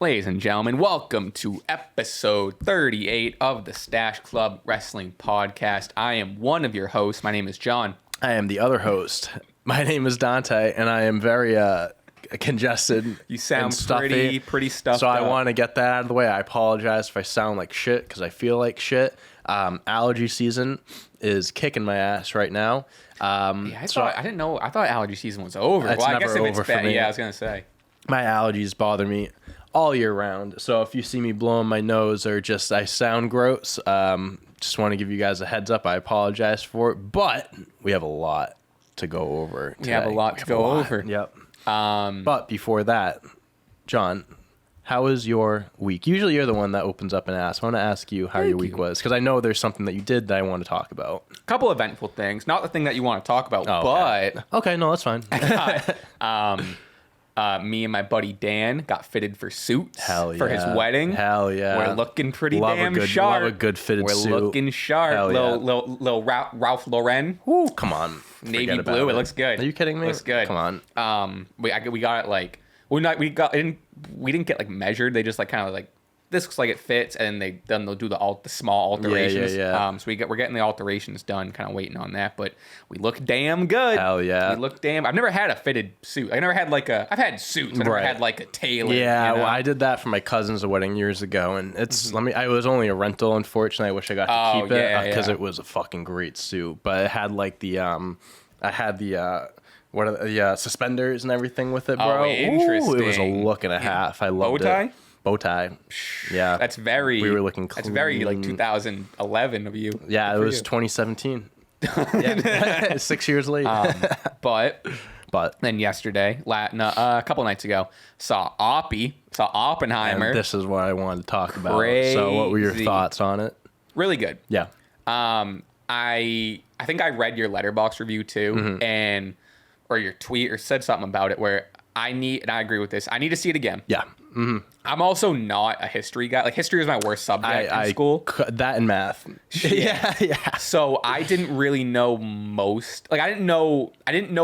Ladies and gentlemen, welcome to episode 38 of the Stache Club Wrestling Podcast. I am one of your hosts. My name is John. I am the other host. My name is Dante, and I am very congested. You sound and pretty stuffed So up. I want to get that out of the way. I apologize if I sound like shit because I feel like shit. Allergy season is kicking my ass right now. I thought allergy season was over. It's never over for me. Yeah, I was gonna say. My allergies bother me all year round. So if you see me blowing my nose or just I sound gross, just want to give you guys a heads up. I apologize for it, but we have a lot to go over today. We have a lot to go over. Yep. But before that, John, how was your week? Usually you're the one that opens up and asks. I want to ask you how your week was, because I know there's something that you did that I want to talk about. A couple eventful things. Not the thing that you want to talk about, but... Okay, no, that's fine. Me and my buddy Dan got fitted for suits for his yeah. wedding. Hell yeah. We're looking pretty Love damn a good, sharp. Love a good fitted suit. We're looking sharp. Hell yeah. Little Ralph Lauren. Ooh, come on. Navy blue. It looks good. Are you kidding me? Looks good. Come on. We got it like we didn't get like measured. They just like kind of like this looks like it fits, and then they'll do the small alterations. Yeah. So we're getting the alterations done. Kind of waiting on that, but we look damn good. Hell yeah. We look damn. I've never had a fitted suit. I've had suits. I've never had like a tailor. Yeah, you know? well, I did that for my cousin's wedding years ago, and it's I was only a rental. Unfortunately, I wish I got to keep it because it was a fucking great suit. But it had like the suspenders and everything with it, bro. Oh, interesting. Ooh, it was a look and a half. I loved it. Bow tie. Yeah. That's very. We were looking clean. That's very like 2011 of you. Yeah, it was 2017. Yeah. 6 years late. But then yesterday, a couple nights ago, saw Oppenheimer. And this is what I wanted to talk about. Crazy. So what were your thoughts on it? Really good. Yeah. I think I read your Letterboxd review too, or your tweet, or said something about it where and I agree with this. I need to see it again. Yeah. Mm-hmm. I'm also not a history guy. Like, history was my worst subject in school. That and math. Yeah. So I didn't really know most. Like, I didn't know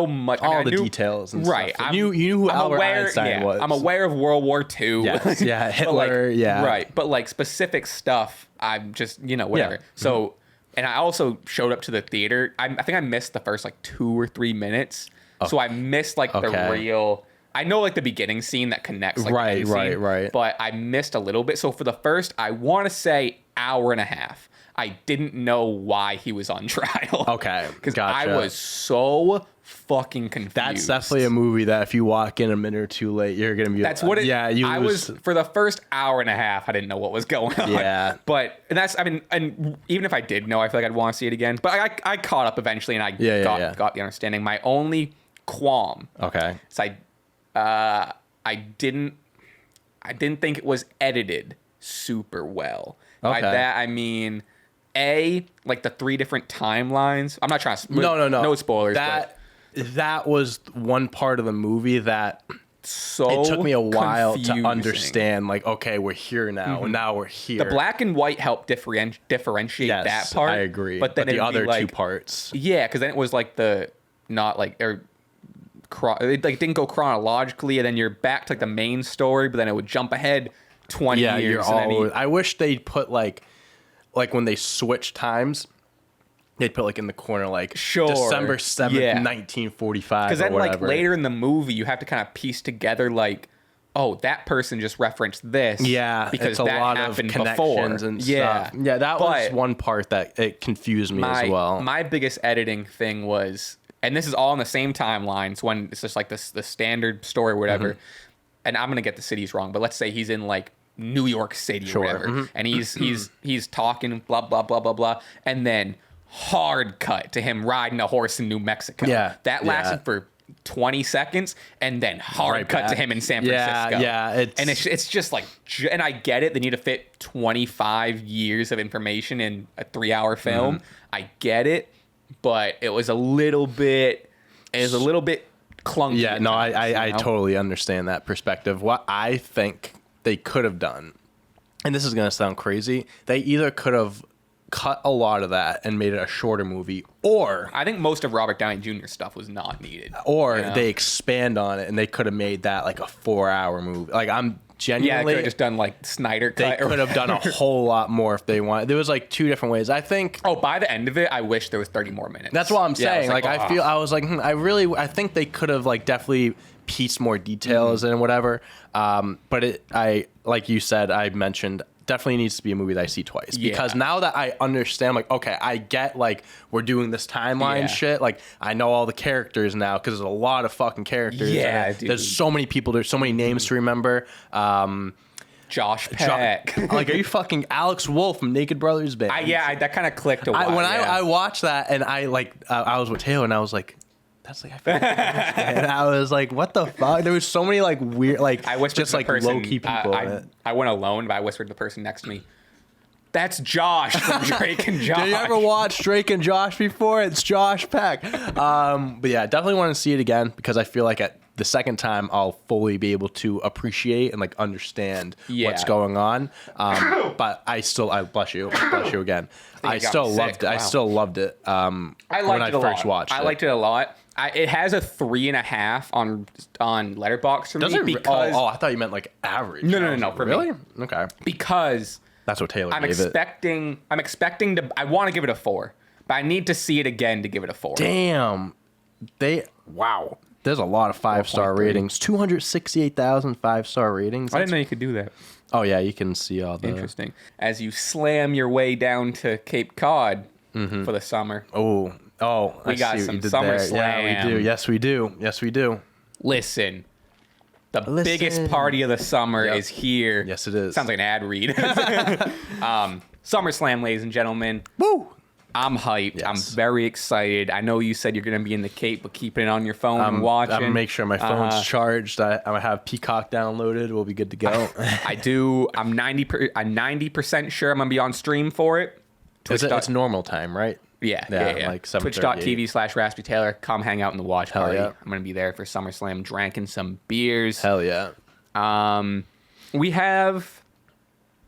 much. All the details and right. stuff. You knew who Albert Einstein was. I'm aware of World War II. Yes. Yeah. Hitler. Right. But like specific stuff, I'm just, whatever. Yeah. So, and I also showed up to the theater. I think I missed the first like 2 or 3 minutes. Oh. So I missed like the real... I know like the beginning scene that connects like right. But I missed a little bit. So for the first, I want to say hour and a half, I didn't know why he was on trial. Okay. Because I was so fucking confused. That's definitely a movie that if you walk in a minute or too late, you're going to be... That's what it... Yeah, I was... For the first hour and a half, I didn't know what was going on. Yeah. But that's... I mean, and even if I did know, I feel like I'd want to see it again. But I caught up eventually, and I got the understanding. My only qualm... Okay. So I didn't think it was edited super well. Okay. By that I mean, like the 3 different timelines. I'm not trying to no spoilers. That was one part of the movie that it took me a while confusing. To understand. Like, okay, we're here now, and now we're here. The black and white helped differentiate that part. I agree. But then the other 2 parts, because then it was like it like didn't go chronologically, and then you're back to like the main story, but then it would jump ahead 20 years. I wish they'd put like when they switch times, they'd put like in the corner like December 7th, 1945. Because then like later in the movie, you have to kind of piece together like, oh, that person just referenced this. Yeah, because it's a that lot happened of connections before. And stuff. Yeah, that was one part that it confused me as well. My biggest editing thing was... And this is all in the same timeline. So when it's just like the standard story or whatever. And I'm going to get the cities wrong, but let's say he's in like New York City or whatever. And he's talking blah, blah, blah, blah, blah. And then hard cut to him riding a horse in New Mexico. Yeah. That lasted for 20 seconds, and then hard cut to him in San Francisco. And it's just like, and I get it. They need to fit 25 years of information in a 3-hour film. I get it. But it was a little bit clunky. Yeah, no, I totally understand that perspective. What I think they could have done, and this is going to sound crazy, they either could have cut a lot of that and made it a shorter movie, or I think most of Robert Downey Jr. stuff was not needed. Or they expand on it and they could have made that like a 4-hour movie. Like genuinely, they could have just done like Snyder cut. They could have done a whole lot more if they wanted. There was like 2 different ways. I think. Oh, by the end of it, I wish there was 30 more minutes. That's what I'm saying. Oh. I think they could have like definitely pieced more details and whatever. But like you said, I mentioned, definitely needs to be a movie that I see twice, because now that I understand, like, okay, I get, like, we're doing this timeline shit. Like, I know all the characters now, because there's a lot of fucking characters. Yeah, dude. There's so many people. There's so many names to remember. Josh Peck. Like, are you fucking Alex Wolf from Naked Brothers Band? That kind of clicked a while. I watched that, and I was with Taylor, and I was like, that's like, I feel like and I was like, what the fuck? There was so many like weird, like, I whispered just to the like person, low key people. I went alone, but I whispered to the person next to me, that's Josh from Drake and Josh. Did you ever watch Drake and Josh before? It's Josh Peck. But yeah, definitely want to see it again, because I feel like at the second time I'll fully be able to appreciate and like understand what's going on. But I bless you again. I still loved it. Wow. I still loved it. I liked when I first watched it. I liked it a lot. It has a 3.5 on Letterboxd for me. Because I thought you meant like average. No. For really? Me. Okay. Because that's what Taylor gave it. I'm expecting to. I want to give it a 4, but I need to see it again to give it a 4. Damn. Wow. There's a lot of 5-star ratings. 268,000 5-star ratings. I didn't know you could do that. Oh yeah, you can see all the. Interesting. As you slam your way down to Cape Cod for the summer. We got some SummerSlam. Yeah, we do. Yes, we do. Listen. The biggest party of the summer is here. Yes, it is. Sounds like an ad read. SummerSlam, ladies and gentlemen. Woo! I'm hyped. Yes. I'm very excited. I know you said you're going to be in the Cape, but keeping it on your phone and watching. I'm going to make sure my phone's charged. I'm going to have Peacock downloaded. We'll be good to go. I do. I'm 90% sure I'm going to be on stream for it. It's normal time, right? Yeah. Like 7:38. Twitch.tv/Raspy Taylor. Come hang out in the watch party. Yeah. I'm going to be there for SummerSlam, drinking some beers. Hell yeah. We have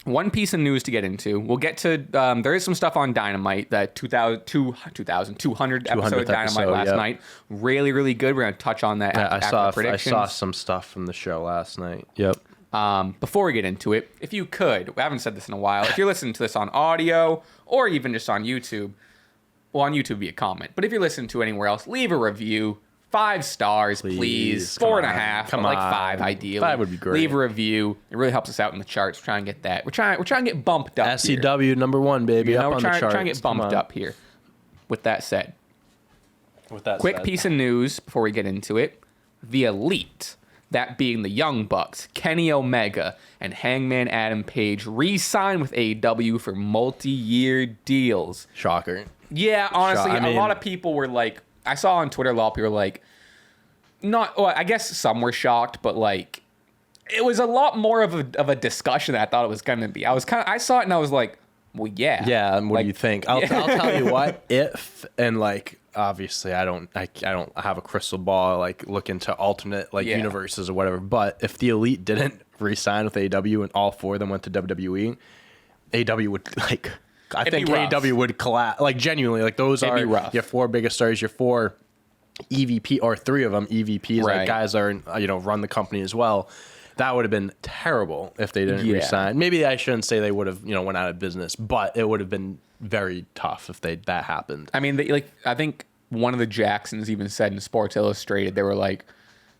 one piece of news to get into. We'll get to, there is some stuff on Dynamite, that 200th episode of Dynamite last night. Really, really good. We're going to touch on that after the predictions. I saw some stuff from the show last night. Yep. Before we get into it, if you could, we haven't said this in a while, if you're listening to this on audio or even just on YouTube, well, on YouTube be a comment, but if you're listening to anywhere else, leave a review. 5 stars, please. 4.5, but like 5 ideally. 5 would be great. Leave a review. It really helps us out in the charts. We're trying to get that. We're trying to get bumped up. SCW here. #1, baby. You know, up we're on trying the charts. to get bumped up here. With that said, quick said. piece of news before we get into it. The Elite, that being the Young Bucks, Kenny Omega, and Hangman Adam Page re-signed with AEW for multi-year deals. Shocker. Yeah, honestly, a lot of people were like, I saw on Twitter a lot of people were like, I guess some were shocked, but like, it was a lot more of a discussion than I thought it was going to be. I saw it and I was like, well, yeah. Yeah, and what do you think? I'll tell you what, and like, obviously I don't have a crystal ball, like look into alternate universes or whatever, but if the Elite didn't re-sign with AEW and all 4 of them went to WWE, AEW would like, I think AEW would collapse, like genuinely, like those are your 4 biggest stars, your 4 EVP, or 3 of them EVPs, like guys are, run the company as well. That would have been terrible if they didn't re-sign. Maybe I shouldn't say they would have, went out of business, but it would have been very tough if that happened. I mean, I think one of the Jacksons even said in Sports Illustrated, they were like,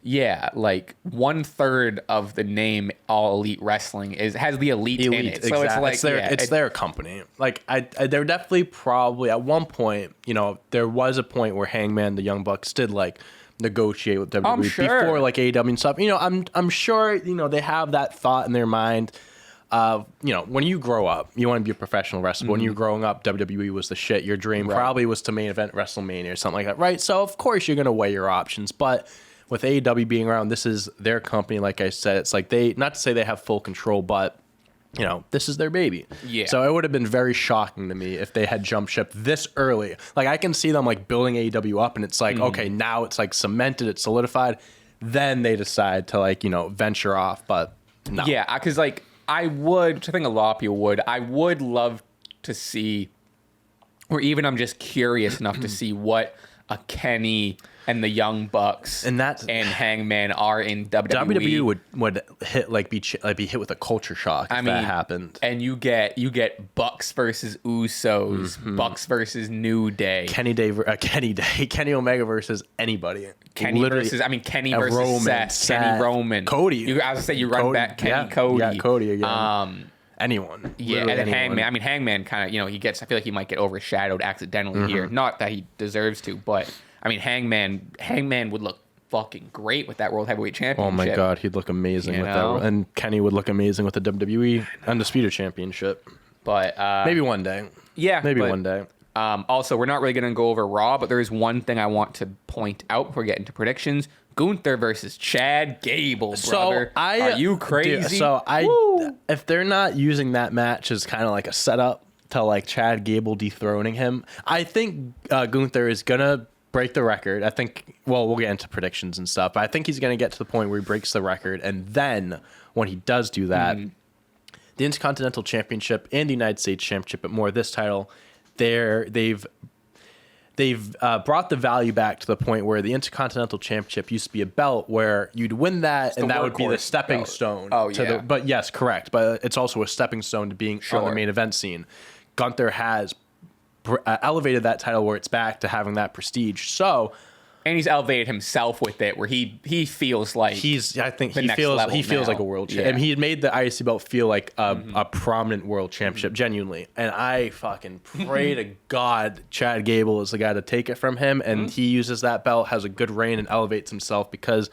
yeah, like 1/3 of the name All Elite Wrestling has the Elite in it. So exactly. it's like it's their company. Like they're definitely probably at one point, there was a point where Hangman, the Young Bucks, did like negotiate with WWE before like AEW and stuff. I'm sure they have that thought in their mind. When you grow up, you want to be a professional wrestler. Mm-hmm. When you're growing up, WWE was the shit. Your dream probably was to main event WrestleMania or something like that, right? So of course you're gonna weigh your options, but with AEW being around, this is their company. Like I said, it's like not to say they have full control, but this is their baby. Yeah. So it would have been very shocking to me if they had jumped ship this early. Like I can see them like building AEW up, and it's like, okay, now it's like cemented, it's solidified. Then they decide to like, venture off, but no. Yeah, because like I would, which I think a lot of people would, I would love to see, or even I'm just curious enough to see what a Kenny and the Young Bucks and Hangman are in WWE. WWE would hit be hit with a culture shock if that happened. And you get Bucks versus Usos, Bucks versus New Day, Kenny Omega versus anybody. Kenny versus Roman, Seth, Kenny Roman, Cody. I was gonna say you run back Kenny, Cody. Yeah, Cody again. Anyone. Yeah, and then Hangman. Hangman kind of, I feel like he might get overshadowed accidentally here. Not that he deserves to, but Hangman would look fucking great with that World Heavyweight Championship. Oh my God, he'd look amazing with that. And Kenny would look amazing with the WWE Undisputed Championship. But maybe one day. Yeah, maybe one day. Also, we're not really going to go over Raw, but there is one thing I want to point out before we get into predictions. Gunther versus Chad Gable, brother. Are you crazy? If they're not using that match as kind of like a setup to like Chad Gable dethroning him, I think Gunther is going to break the record. I think, we'll get into predictions and stuff, but I think he's going to get to the point where he breaks the record. And then when he does do that, the Intercontinental Championship and the United States Championship, but more this title, they've brought the value back to the point where the Intercontinental Championship used to be a belt where you'd win that and that would be the stepping stone. But yes, correct. But it's also a stepping stone to being on the main event scene. Gunther has elevated that title where it's back to having that prestige. And he's elevated himself with it, where he feels like he feels like a world champ. And he made the IC belt feel like a prominent world championship, genuinely. And I fucking pray to God Chad Gable is the guy to take it from him, and he uses that belt, has a good reign, and elevates himself because,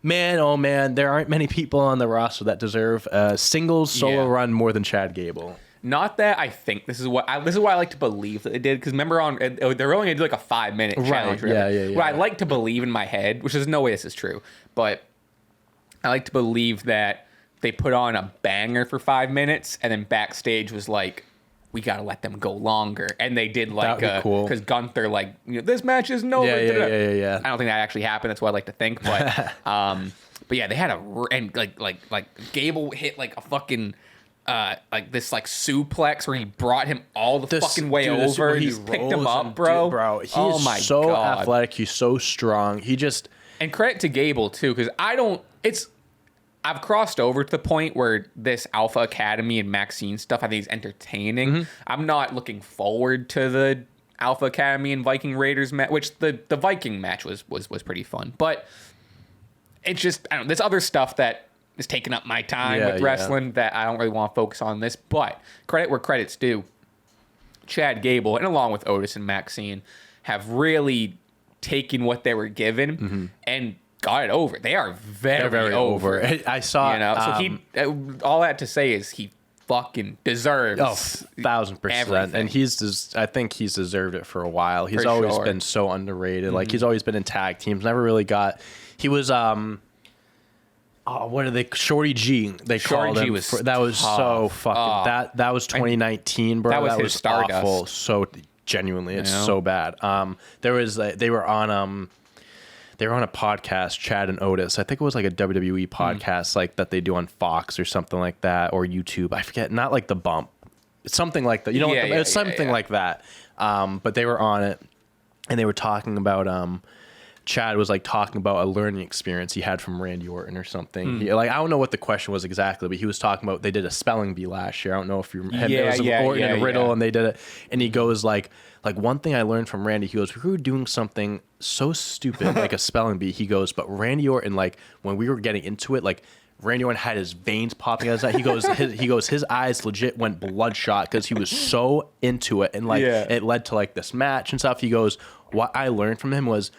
man, oh man, there aren't many people on the roster that deserve a singles solo run more than Chad Gable. Not that I think this is why I like to believe that they did, because remember they're only gonna do like a 5-minute challenge. Right. Yeah. What I like to believe in my head, which is no way this is true, but I like to believe that they put on a banger for 5 minutes and then backstage was like, we gotta let them go longer, and they did like because Gunther this match is no. Yeah. I don't think that actually happened. That's what I like to think, but but yeah, they had like Gable hit like a fucking. This suplex where he brought him all the fucking way over and just picked him up, bro. He is so athletic. He's so strong. And credit to Gable too, because I've crossed over to the point where this Alpha Academy and Maxine stuff I think is entertaining. I'm not looking forward to the Alpha Academy and Viking Raiders match, which the Viking match was pretty fun, but it's just this other stuff that is taking up my time with wrestling that I don't really want to focus on this. But credit where credit's due. Chad Gable, and along with Otis and Maxine, have really taken what they were given and got it over. They are very over. I saw, so all that to say is he fucking deserves 1,000%. And I think he's deserved it for a while. He's always been so underrated. Like he's always been in tag teams. Never really he was what are they? Shorty G. They called him. That was so fucking. That was 2019, bro. That was Stardust. Awful. So genuinely, it's so bad. They were on a podcast, Chad and Otis. I think it was like a WWE podcast, like that they do on Fox or something like that, or YouTube. I forget. Not like The Bump. It's something like that. It's something like that. But they were on it, and they were talking about Chad was talking about a learning experience he had from Randy Orton or something. I don't know what the question was exactly, but he was talking about they did a spelling bee last year. I don't know if you remember. It was Orton and Riddle, and they did it. And he goes like one thing I learned from Randy, he goes, we were doing something so stupid like a spelling bee. He goes, but Randy Orton, when we were getting into it, Randy Orton had his veins popping out of his eye. He goes, his eyes legit went bloodshot because he was so into it, and it led to this match and stuff. He goes, what I learned from him was,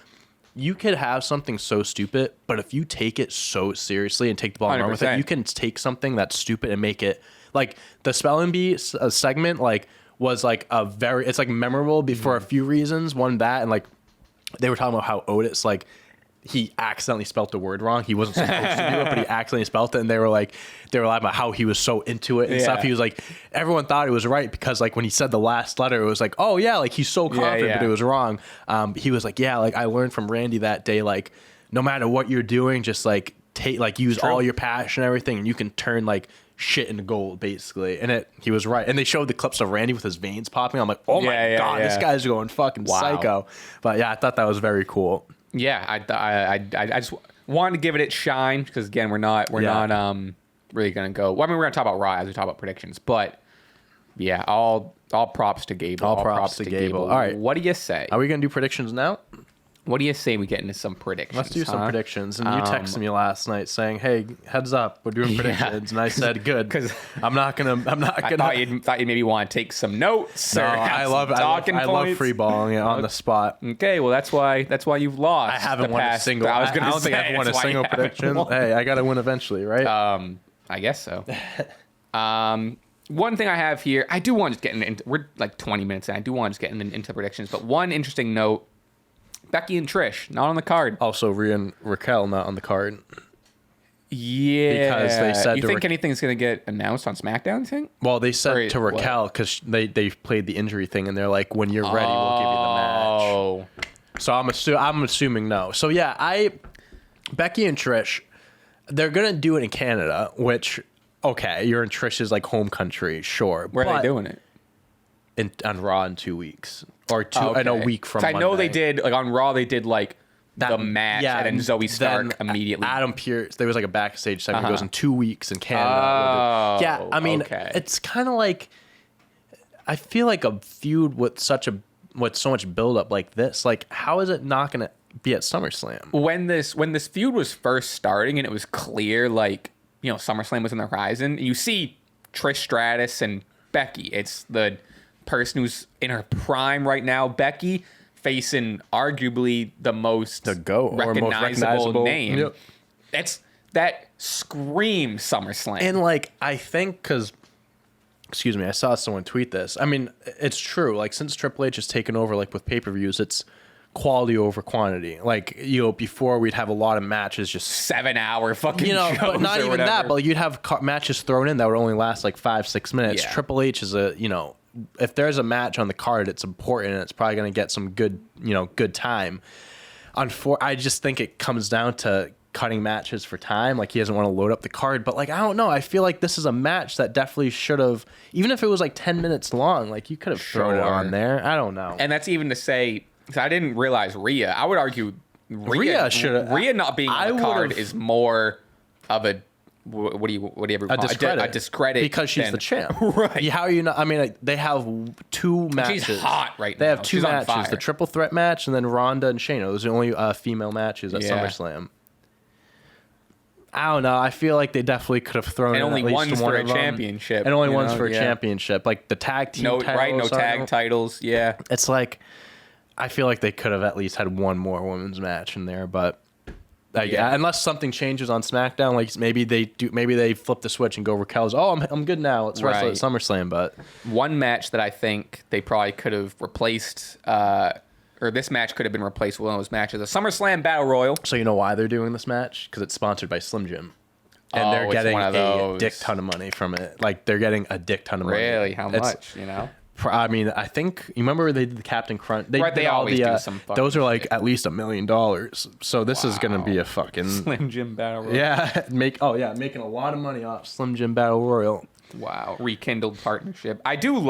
you could have something so stupid, but if you take it so seriously and take the ball and run with it, you can take something that's stupid and make it the spelling bee segment was it's memorable for a few reasons. One, that, and they were talking about how Otis he accidentally spelt the word wrong. He wasn't supposed to do it, but he accidentally spelt it. And they were laughing about how he was so into it and stuff. He was everyone thought it was right because when he said the last letter, it was oh yeah, he's so confident, but it was wrong. He was I learned from Randy that day, no matter what you're doing, just take use all your passion and everything, and you can turn shit into gold, basically. And he was right. And they showed the clips of Randy with his veins popping. I'm oh my God, this guy's going fucking psycho. But yeah, I thought that was very cool. Yeah, I just wanted to give it its shine because again we're not really gonna go. Well, I mean we're gonna talk about Raw as we talk about predictions, but yeah, all props to Gable. All props to Gable. All right, what do you say? Are we gonna do predictions now? What do you say we get into some predictions? Let's do some predictions. And you texted me last night saying, "Hey, heads up, we're doing predictions." And I said, "Good," because I'm not gonna. I thought you'd maybe want to take some notes. No, I love free balling it on the spot. Okay, well that's why you've lost. I haven't won a single. I don't think I've won a single prediction. Hey, I gotta win eventually, right? I guess so. One thing I have here, I do want to get into. We're like 20 minutes in. I do want to get into predictions, but one interesting note. Becky and Trish, not on the card. Also, Rhea and Raquel, not on the card. Yeah. Because they said... You think anything's going to get announced on SmackDown, you think? Well, they said to Raquel, because they played the injury thing, and they're like, when you're ready, we'll give you the match. Oh. So I'm assuming no. So, yeah, Becky and Trish, they're going to do it in Canada, which, okay, you're in Trish's, like, home country, sure. Where are they doing it? On Raw in 2 weeks. Or in a week from Monday. I know they did, like on Raw, they did like the match and then Zoe Stark immediately. Adam Pearce, there was like a backstage segment. It goes in 2 weeks in Canada. Yeah, I mean, it's kind of like, I feel like a feud with so much buildup like this, like how is it not going to be at SummerSlam? When this feud was first starting and it was clear, like, you know, SummerSlam was on the horizon, you see Trish Stratus and Becky. It's the person who's in her prime right now, Becky, facing arguably the most recognizable name. Yep. That screams SummerSlam. And like, I think because, excuse me, I saw someone tweet this. I mean, it's true. Like, since Triple H has taken over, like with pay-per-views, it's quality over quantity. Like, you know, before we'd have a lot of matches, just 7-hour fucking shows, but not even whatever. that. But like, you'd have matches thrown in that would only last like 5-6 minutes. Yeah. Triple H is if there's a match on the card, it's important and it's probably going to get some good time. I just think it comes down to cutting matches for time. Like, he doesn't want to load up the card, but like, I don't know. I feel like this is a match that definitely should have, even if it was like 10 minutes long, like you could have thrown it on there. I don't know. And that's even to say, I didn't realize Rhea. I would argue Rhea not being on the card is more of a, what do you ever call it? A discredit because she's the champ. Right. How are you not? I mean, they have 2 matches. She's hot right now. They have 2 matches, the triple threat match and then Ronda and Shayna. Those are the only female matches at SummerSlam. I don't know. I feel like they definitely could have thrown in only at least one's one for of a them. championship. And only one's for a championship. Like the tag team titles. Right, no tag titles. Yeah. It's like, I feel like they could have at least had one more women's match in there, but unless something changes on SmackDown, like maybe they flip the switch and go Raquel's. Oh, I'm good now. Let's wrestle at SummerSlam. But one match that I think they probably could have replaced, or this match could have been replaced with one of those matches, a SummerSlam Battle Royal. So you know why they're doing this match? Because it's sponsored by Slim Jim. And they're getting a dick ton of money from it. Like, they're getting a dick ton of money. Really? How much, you know? I mean, I think you remember they did the Captain Crunch. They always do some fucking those are like shit. At least $1 million. So this is gonna be a fucking Slim Jim Battle Royal. Yeah, making a lot of money off Slim Jim Battle Royal. Wow, rekindled partnership. I do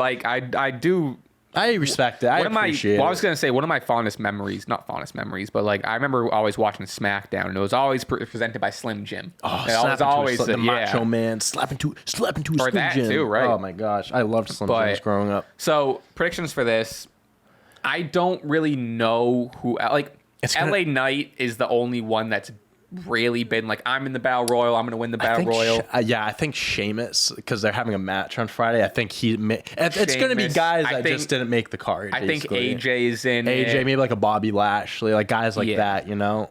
I respect it. I appreciate it. Well, I was going to say, one of my fondest memories, not fondest memories, but like I remember always watching SmackDown, and it was always presented by Slim Jim. Oh, it was always the Macho Man slapping to Slim Jim. Too, right? Oh my gosh, I loved Slim Jims growing up. So predictions for this, I don't really know who. Like, LA Knight is the only one that's really been like, I'm in the Battle Royal, I'm going to win the Battle Royal. I think Sheamus, because they're having a match on Friday. I think it's going to be guys that just didn't make the card. I think AJ is in AJ, maybe like a Bobby Lashley, like guys like that, you know?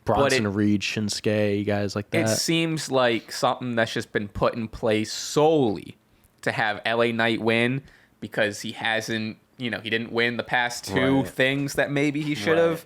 Bronson Reed, Shinsuke, guys like that. It seems like something that's just been put in place solely to have LA Knight win, because he hasn't, he didn't win the past 2 things that maybe he should have.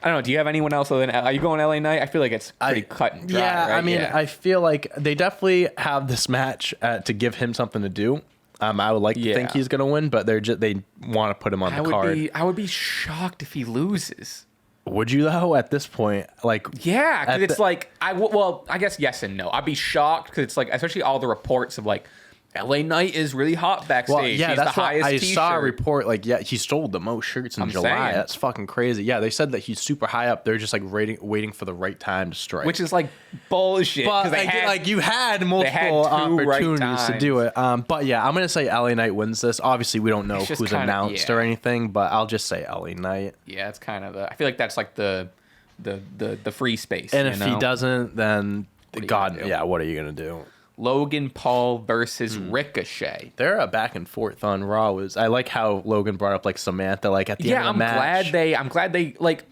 I don't know. Do you have anyone else other than? Are you going LA Knight? I feel like it's pretty cut and dry. Yeah, right? I mean, I feel like they definitely have this match to give him something to do. I would like to think he's going to win, but they want to put him on the card. I would be shocked if he loses. Would you though? At this point, like yeah, because it's like I guess yes and no. I'd be shocked because it's like, especially all the reports of like LA Knight is really hot backstage. Well, yeah, He's that's the why highest I t-shirt. saw a report. Like, yeah, he sold the most shirts in July. saying. That's fucking crazy. Yeah, they said that he's super high up. They're just like waiting for the right time to strike. Which is like bullshit. But you had multiple opportunities to do it. But yeah, I'm gonna say LA Knight wins this. Obviously, we don't know who's announced or anything, but I'll just say LA Knight. Yeah, it's kind of I feel like that's like the free space. And if he doesn't, then God, yeah, what are you gonna do? Logan Paul versus Ricochet. They're a back and forth on Raw. I like how Logan brought up like Samantha like at the end of the match. I'm glad they like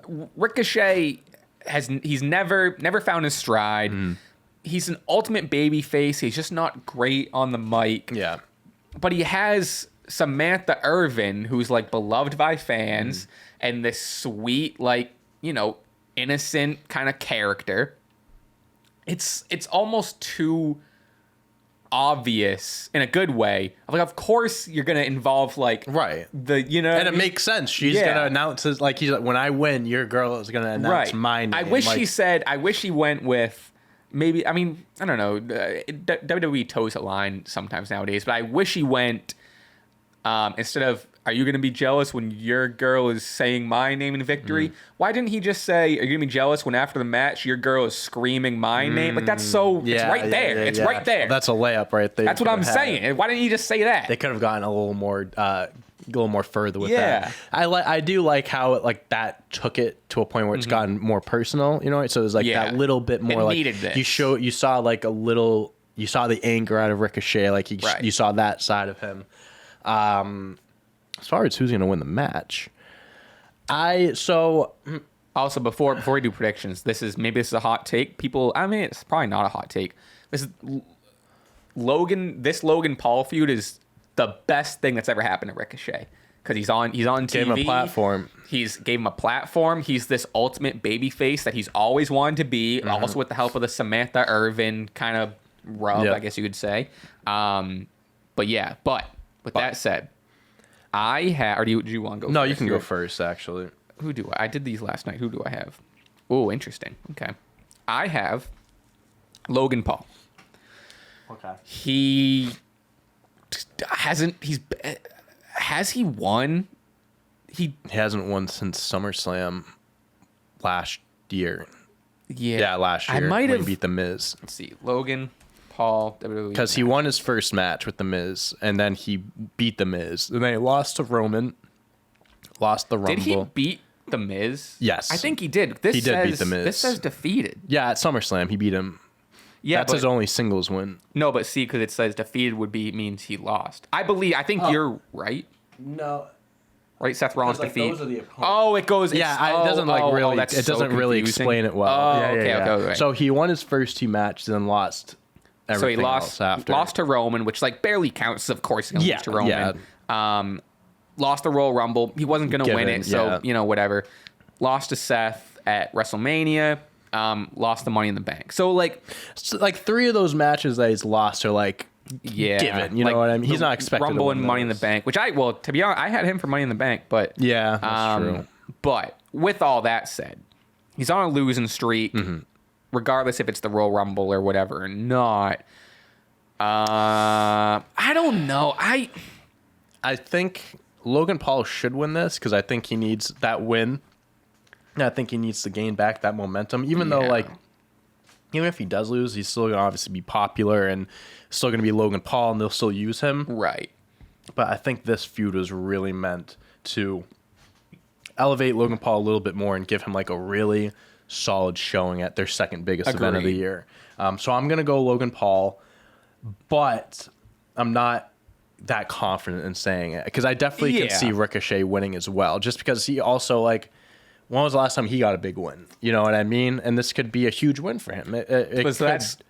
Ricochet he's never found his stride. He's an ultimate baby face. He's just not great on the mic. Yeah. But he has Samantha Irvin, who's like beloved by fans, and this sweet, like, you know, innocent kind of character. It's almost too obvious in a good way. Like, of course you're gonna involve like right and it makes sense. She's gonna announce he's like, when I win, your girl is gonna announce my name. I wish he went with maybe. I mean, I don't know. WWE toes a line sometimes nowadays, but I wish he went instead of, are you going to be jealous when your girl is saying my name in victory? Why didn't he just say, are you going to be jealous when after the match your girl is screaming my name? Like, that's so, it's right there. It's right there. Well, that's a layup right there. That's what I'm saying. Why didn't you just say that? They could have gotten a little more further with that. I do like how it, that took it to a point where it's gotten more personal, you know? So it was like that little bit more like this. You saw like you saw the anger out of Ricochet, like you saw that side of him. As far as who's going to win the match, also before we do predictions, this is a hot take. It's probably not a hot take. This Logan Paul feud is the best thing that's ever happened to Ricochet, because he's on TV. Gave him a platform. Gave him a platform. He's this ultimate babyface that he's always wanted to be. Also with the help of the Samantha Irvin kind of rub, I guess you could say. But with that said, or do you want to go? No, first? you can go first. Actually, who do I did these last night? Who do I have? Oh, interesting. Okay, I have Logan Paul. Okay. Has he won? He hasn't won since SummerSlam last year. Yeah, last year. When he beat The Miz. Let's see, Logan Paul, WWE. Because he won his first match with The Miz, and then he beat The Miz. And then he lost to Roman, lost the Rumble. Did he beat The Miz? Yes. I think he did. He did beat The Miz. This says defeated. Yeah, at SummerSlam, he beat him. Yeah, that's his only singles win. No, but see, because it says defeated means he lost. I think you're right. No. Right, Seth Rollins defeat. Those are the opponents. Oh, it goes. It doesn't it doesn't really explain it well. Oh, okay. Right. So he won his first two matches and lost everything else after. Lost to Roman, which like barely counts. Of course, he lost to Roman. Yeah. Lost the Royal Rumble. He wasn't going to win it, so whatever. Lost to Seth at WrestleMania. Lost the Money in the Bank. So like three of those matches that he's lost are like given. You know what I mean? He's not expected Rumble to win and Money in the Bank, which to be honest, I had him for Money in the Bank, but yeah, that's true. But with all that said, he's on a losing streak, regardless if it's the Royal Rumble or whatever or not. I don't know. I think Logan Paul should win this because I think he needs that win. I think he needs to gain back that momentum, even though even if he does lose, he's still going to obviously be popular and still going to be Logan Paul, and they'll still use him. Right. But I think this feud was really meant to elevate Logan Paul a little bit more and give him like a really solid showing at their second biggest event of the year. So I'm going to go Logan Paul, but I'm not that confident in saying it because I definitely can see Ricochet winning as well, just because he also when was the last time he got a big win? You know what I mean? And this could be a huge win for him.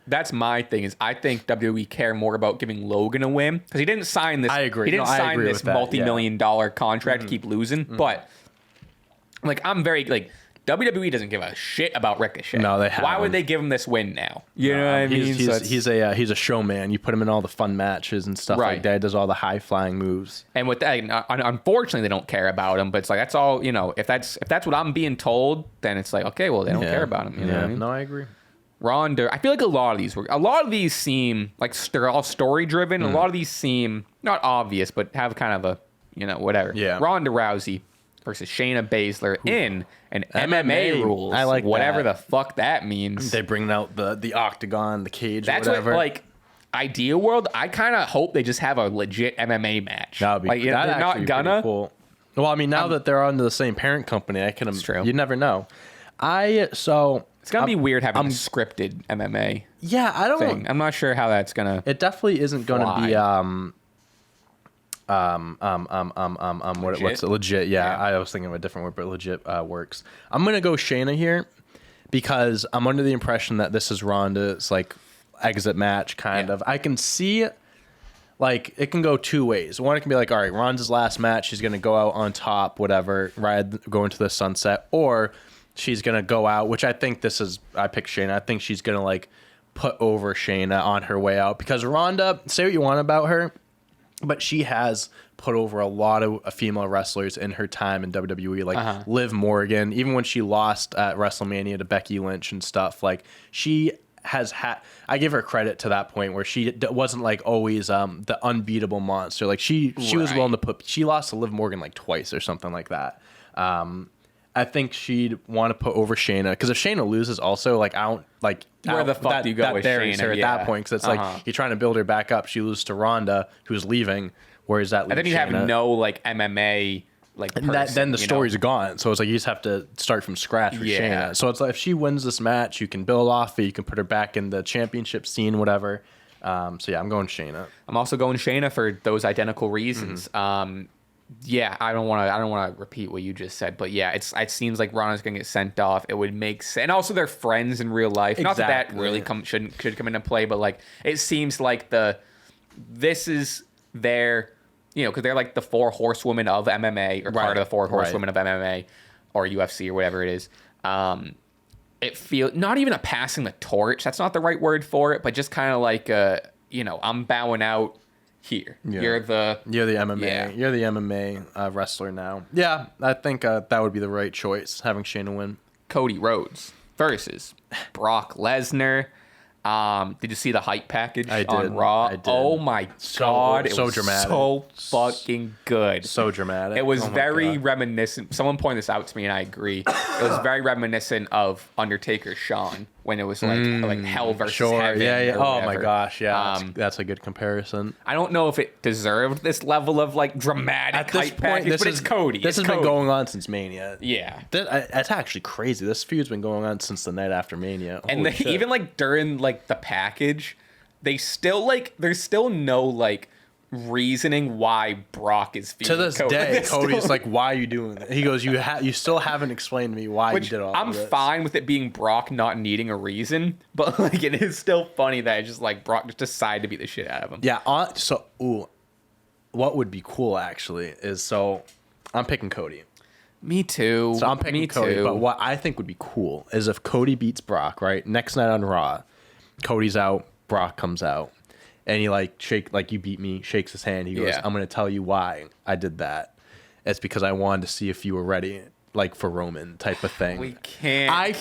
That's my thing. Is I think WWE care more about giving Logan a win because he didn't sign this. I agree. He didn't sign this multi-million-dollar contract to keep losing. But I'm very WWE doesn't give a shit about Ricochet. No, they haven't. Why would they give him this win now? You know what I mean? He's a showman. You put him in all the fun matches and stuff like that. He does all the high flying moves. And with that, unfortunately, they don't care about him. But it's like that's all. If that's what I'm being told, then it's like okay, well they don't care about him. You know what I mean? No, I agree. Ronda. I feel like a lot of these seem like they're all story driven. A lot of these seem not obvious, but have kind of a whatever. Yeah. Ronda Rousey versus Shayna Baszler in an MMA rules. I like whatever that. the fuck that means. They bring out the octagon, the cage, That's whatever. what like. Ideal world, I kind of hope they just have a legit MMA match. That would be like, that'd they're not actually be gonna. pretty cool. Well, I mean, now that they're under the same parent company, I can. It's true. You never know. It's gonna be weird having a scripted MMA Yeah, I don't. thing. I'm not sure how that's gonna. It definitely isn't going to be Legit? what's it, legit? Yeah, Yeah. I was thinking of a different word, but legit works. I'm gonna go Shayna here because I'm under the impression that this is Ronda's like exit match, kind of. I can see like it can go two ways. One, it can be like, all right, Ronda's last match, she's gonna go out on top, whatever, go into the sunset, or she's gonna go out, which I think I picked Shayna. I think she's gonna like put over Shayna on her way out because Ronda, say what you want about her, but she has put over a lot of female wrestlers in her time in WWE, like Liv Morgan, even when she lost at WrestleMania to Becky Lynch and stuff. Like she has had, I give her credit to that point where she wasn't like always the unbeatable monster. Like she was willing to she lost to Liv Morgan like twice or something like that. I think she'd want to put over Shayna because if Shayna loses, also like I don't like Where the fuck do you go with buries Shayna? her at that point because it's like you're trying to build her back up. She loses to Ronda, who's leaving. Where is that? And then you have no like MMA like. And then the story's gone. So it's like you just have to start from scratch with Shayna. So it's like if she wins this match, you can build off it. You can put her back in the championship scene, whatever. So yeah, I'm going Shayna. I'm also going Shayna for those identical reasons. Yeah, I don't want to repeat what you just said, but yeah, it seems like Ronda's gonna get sent off. It would make sense, and also they're friends in real life. Not that really should come into play, but like it seems like this is their, because they're like the four horsewomen of MMA or part of the four horsewomen of MMA or UFC or whatever it is. It feels not even a passing the torch. That's not the right word for it, but just kind of like I'm bowing out. Here, you're the MMA. Yeah. You're the MMA wrestler now. Yeah, I think that would be the right choice, having Shayna win. Cody Rhodes versus Brock Lesnar. Did you see the hype package on Raw? I did. Oh my God. It was dramatic. So fucking good. So dramatic. It was very reminiscent. Someone pointed this out to me and I agree. It was very reminiscent of Undertaker Shawn when it was like hell versus heaven. Yeah. Or Oh whatever. my gosh. Yeah. That's a good comparison. I don't know if it deserved this level of like dramatic At this hype point, package, but it's Cody. This has been going on since Mania. Yeah. That's actually crazy. This feud's been going on since the night after Mania. And even like during like the package, there's still no like reasoning why Brock is feuding to this Cody. day, Cody's like, "Why are you doing that?" He goes, "You still haven't explained to me why you did all I'm of this." fine with it being Brock not needing a reason, but like it is still funny that it's just like Brock just decided to beat the shit out of him. Yeah. What would be cool actually is I'm picking Cody. Me too. So I'm picking Cody. Too. But what I think would be cool is if Cody beats Brock, right? Next night on Raw, Cody's out, Brock comes out, and he you beat me, shakes his hand. He goes, "I'm going to tell you why I did that. It's because I wanted to see if you were ready." Like for Roman type of thing. We can't.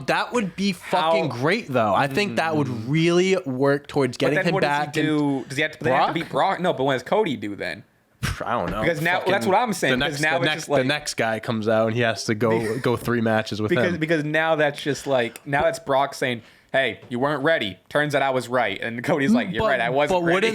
That would be fucking great though. I think that would really work towards getting him back. Does he do? Does he have to beat Brock? No, but what does Cody do then? I don't know. Because now that's what I'm saying. The next guy comes out and he has to go 3 matches with him. Because now that's just like that's Brock saying, "Hey, you weren't ready. Turns out I was right." And Cody's like, "You're right, I wasn't ready."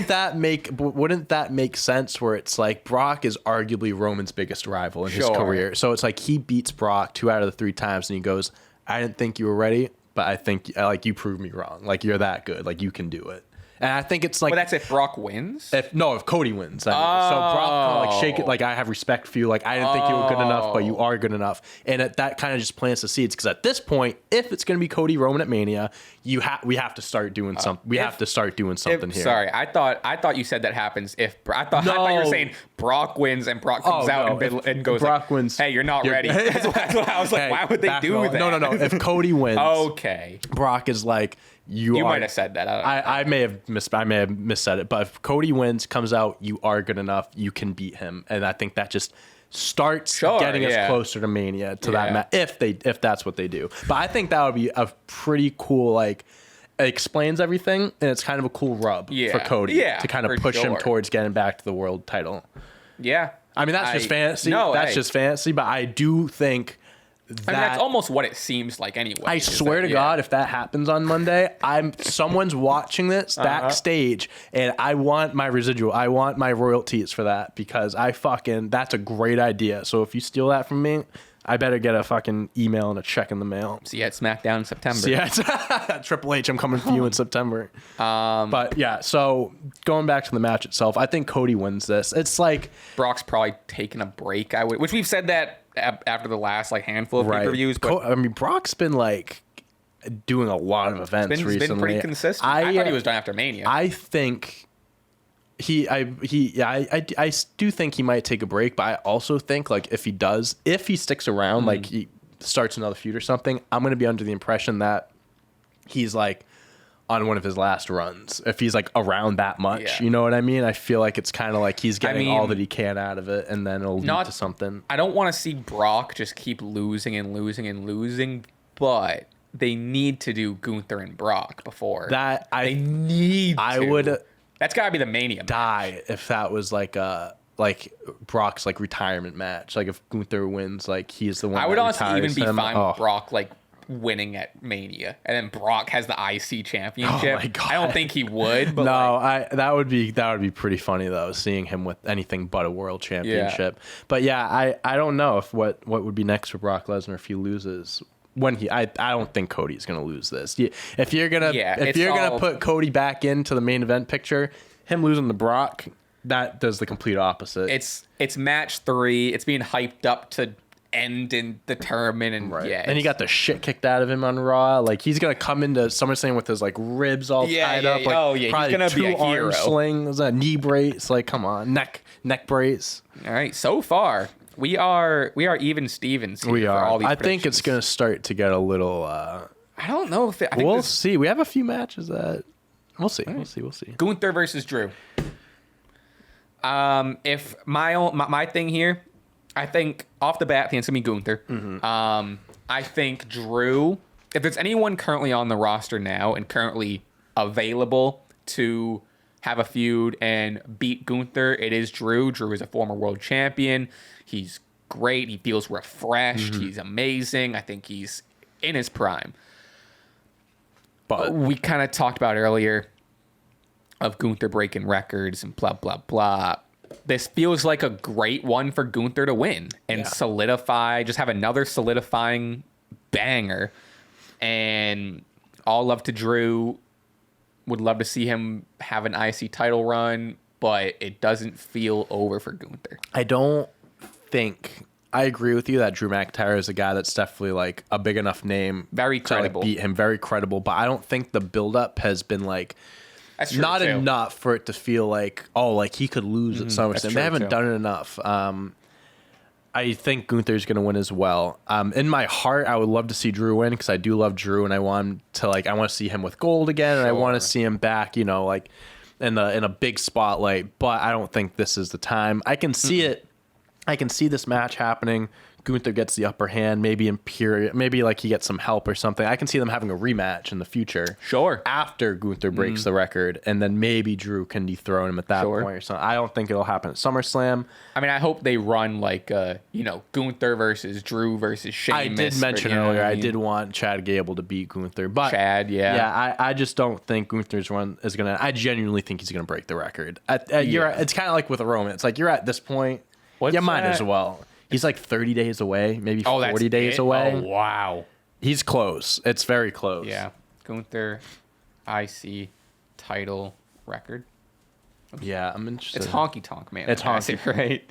Wouldn't that make sense where it's like Brock is arguably Roman's biggest rival in his career. So it's like he beats Brock 2 out of the 3 times and he goes, "I didn't think you were ready, but I think like you proved me wrong. Like you're that good. Like you can do it." And I think it's like. But that's if Brock wins. If Cody wins, so Brock like shake it. Like I have respect for you. Like I didn't think you were good enough, but you are good enough. And that kind of just plants the seeds because at this point, if it's going to be Cody Roman at Mania, we have to start doing something. We have to start doing something here. Sorry, I thought you said that happens if I thought you were saying Brock wins and Brock comes out and goes Brock wins. Hey, you're not ready. That's what I was like. Why would they do that? No. If Cody wins, okay. Brock is like. You might have said that. I may have missaid it, but if Cody wins, comes out, you are good enough, you can beat him, and I think that just starts getting us closer to Mania to that match, if that's what they do. But I think that would be a pretty cool, like, it explains everything, and it's kind of a cool rub for Cody to kind of push him towards getting back to the world title. Yeah. I mean, that's just fantasy. Just fantasy, but I do think that... I mean, that's almost what it seems like anyway. I swear to God, if that happens on Monday, someone's watching this backstage, and I want my residual. I want my royalties for that, because that's a great idea. So if you steal that from me, I better get a fucking email and a check in the mail. See you at SmackDown in September. See you at Triple H, I'm coming for you in September. But yeah, so going back to the match itself, I think Cody wins this. It's like... Brock's probably taking a break, which we've said that after the last like handful of pay-per-views. But I mean, Brock's been like doing a lot of events recently. He's been pretty consistent. I thought he was done after Mania. I think... I do think he might take a break, but I also think, like, if he sticks around, like he starts another feud or something, I'm going to be under the impression that he's like on one of his last runs. If he's like around that much, you know what I mean? I feel like it's kind of like he's getting all that he can out of it, and then it'll lead to something. I don't want to see Brock just keep losing and losing and losing, but they need to do Gunther and Brock before that. I would. That's got to be the Mania match. If that was like Brock's like retirement match. Like if Gunther wins, like he's the one. I would honestly even be fine with Brock like winning at Mania, and then Brock has the IC championship. Oh my God. I don't think he would. But that would be pretty funny though, seeing him with anything but a world championship. Yeah. But yeah, I don't know if what would be next for Brock Lesnar if he loses. I don't think Cody's gonna lose this. If you're gonna put Cody back into the main event picture, him losing to Brock, that does the complete opposite. It's match 3. It's being hyped up to end and determine, and and he got the shit kicked out of him on Raw. Like he's gonna come into SummerSlam with his like ribs all tied up. Like, he's gonna be a hero. Arm slings, a knee brace. Like come on, neck brace. All right, so far. We are even Stevens here. We are. For all these I think it's going to start to get a little... I don't know if we'll see. We have a few matches that... We'll see. Right. We'll see. Gunther versus Drew. If my thing here, I think off the bat, I think it's going to be Gunther. Mm-hmm. I think Drew... If there's anyone currently on the roster now and currently available to have a feud and beat Gunther, it is Drew. Drew is a former world champion. He's great. He feels refreshed. Mm-hmm. He's amazing. I think he's in his prime. But we kind of talked about earlier of Gunther breaking records and blah, blah, blah. This feels like a great one for Gunther to win and just have another solidifying banger. And all love to Drew. Would love to see him have an IC title run, but it doesn't feel over for Gunther. I agree with you that Drew McIntyre is a guy that's definitely like a big enough name, very credible, to like beat him, very credible. But I don't think the buildup has been like not enough for it to feel like he could lose at SummerSlam. They haven't done it enough. I think Gunther's going to win as well. In my heart, I would love to see Drew win because I do love Drew, and I want to see him with gold again, and I want to see him back, like in a big spotlight. But I don't think this is the time. I can see it. I can see this match happening. Gunther gets the upper hand, maybe maybe like he gets some help or something. I can see them having a rematch in the future. Sure. After Gunther breaks the record, and then maybe Drew can dethrone him at that point or something. I don't think it'll happen at SummerSlam. I mean, I hope they run like Gunther versus Drew versus Sheamus. I did mention earlier I did want Chad Gable to beat Gunther, but I just don't think Gunther's run is gonna. I genuinely think he's gonna break the record. It's kind of like with a Roman. It's like you're at this point. Might as well. He's like 30 days away, maybe 40 days away. Oh, wow. He's close. It's very close. Yeah. Gunther, IC title record. Yeah, I'm interested. It's honky tonk, man. It's honky, right?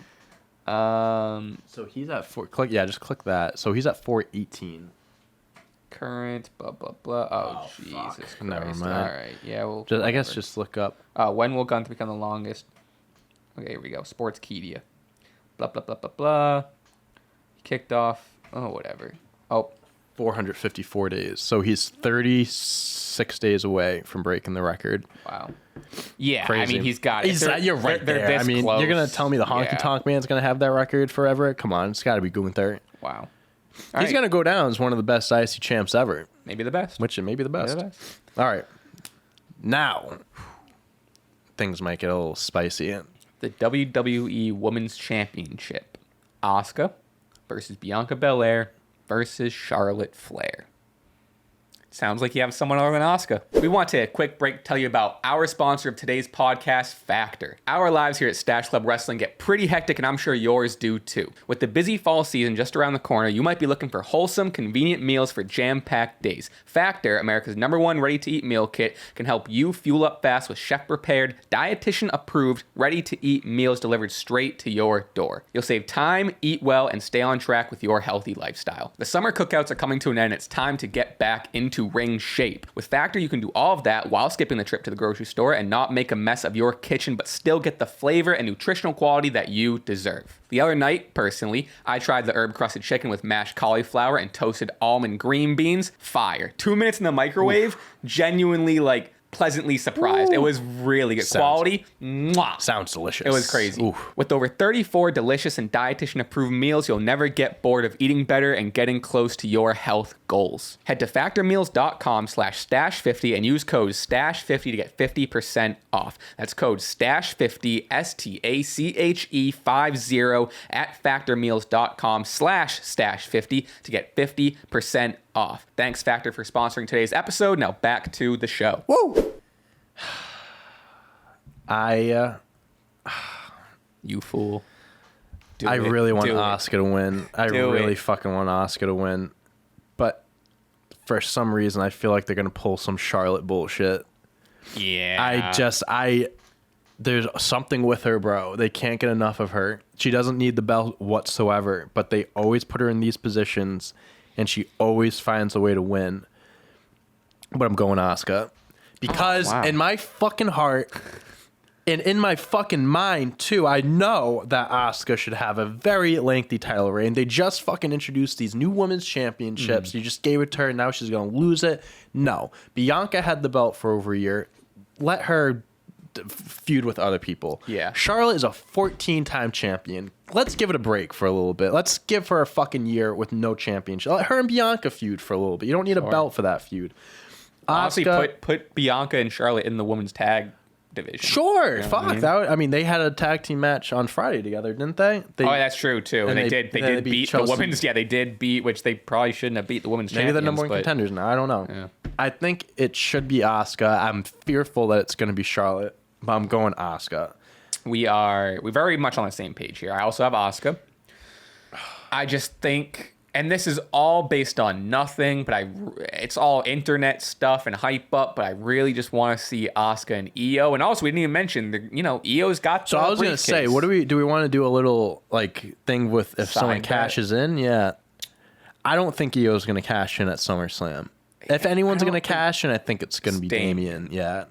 So he's at 4. Just click that. So he's at 418. Current, blah, blah, blah. Oh, Jesus Christ. Never mind. All right. Yeah, I guess just look up. When will Gunther become the longest? Okay, here we go. Sportskeeda. Blah, blah, blah, blah, blah. He kicked off. Oh, whatever. Oh. 454 days. So he's 36 days away from breaking the record. Wow. Yeah, Crazy. I mean, he's got it. You're right there. I mean, you're going to tell me the Honky Tonk Man's going to have that record forever? Come on, it's got to be Gunther. Wow. He's going to go down as one of the best IC champs ever. Maybe the best. Which may be the best. All right. Now, things might get a little spicy. The WWE Women's Championship. Asuka versus Bianca Belair versus Charlotte Flair. Sounds like you have someone other than Asuka. We want to take a quick break to tell you about our sponsor of today's podcast, Factor. Our lives here at Stache Club Wrestling get pretty hectic, and I'm sure yours do too. With the busy fall season just around the corner, you might be looking for wholesome, convenient meals for jam-packed days. Factor, America's #1 ready-to-eat meal kit, can help you fuel up fast with chef-prepared, dietitian-approved, ready-to-eat meals delivered straight to your door. You'll save time, eat well, and stay on track with your healthy lifestyle. The summer cookouts are coming to an end, and it's time to get back into ring shape. With Factor, you can do all of that while skipping the trip to the grocery store and not make a mess of your kitchen, but still get the flavor and nutritional quality that you deserve. The other night, personally, I tried the herb-crusted chicken with mashed cauliflower and toasted almond green beans. Fire. 2 minutes in the microwave, genuinely, pleasantly surprised. Ooh. It was really good. Quality. Mwah. Sounds delicious. It was crazy. Ooh. With over 34 delicious and dietitian-approved meals, you'll never get bored of eating better and getting close to your health goals. Head to factormeals.com/stash50 and use code STASH50 to get 50% off. That's code STASH50, STACHE50 at factormeals.com/stash50 to get 50% off. Thanks, Factor, for sponsoring today's episode. Now back to the show. Woo! You fool. I really want Asuka to win. I really fucking want Asuka to win. But for some reason, I feel like they're going to pull some Charlotte bullshit. Yeah. There's something with her, bro. They can't get enough of her. She doesn't need the belt whatsoever, but they always put her in these positions, and she always finds a way to win. But I'm going Asuka. Because in my fucking heart, and in my fucking mind, too, I know that Asuka should have a very lengthy title reign. They just fucking introduced these new women's championships. You just gave it to her, and now she's going to lose it. No. Bianca had the belt for over a year. Let her feud with other people. Yeah. Charlotte is a 14-time champion. Let's give it a break for a little bit. Let's give her a fucking year with no championship. Let her and Bianca feud for a little bit. You don't need a belt for that feud. Honestly, put Bianca and Charlotte in the women's tag division. Sure. You know fuck. I mean, they had a tag team match on Friday together, didn't they? That's true, too. And they did beat Chelsea. The women's. Yeah, they did beat, which they probably shouldn't have beat the women's champions. Maybe they're number one contenders now. I don't know. Yeah. I think it should be Asuka. I'm fearful that it's going to be Charlotte, but I'm going Asuka. We're very much on the same page here. I also have Asuka. I just think, and this is all based on nothing, but it's all internet stuff and hype up, but I really just want to see Asuka and Io. And also, we didn't even mention, Io's got So I was going to say, do we want to do a little thing with if someone cashes in? Yeah. I don't think Io's going to cash in at SummerSlam. If anyone's going to cash in, I think it's going to be Damian. Yeah.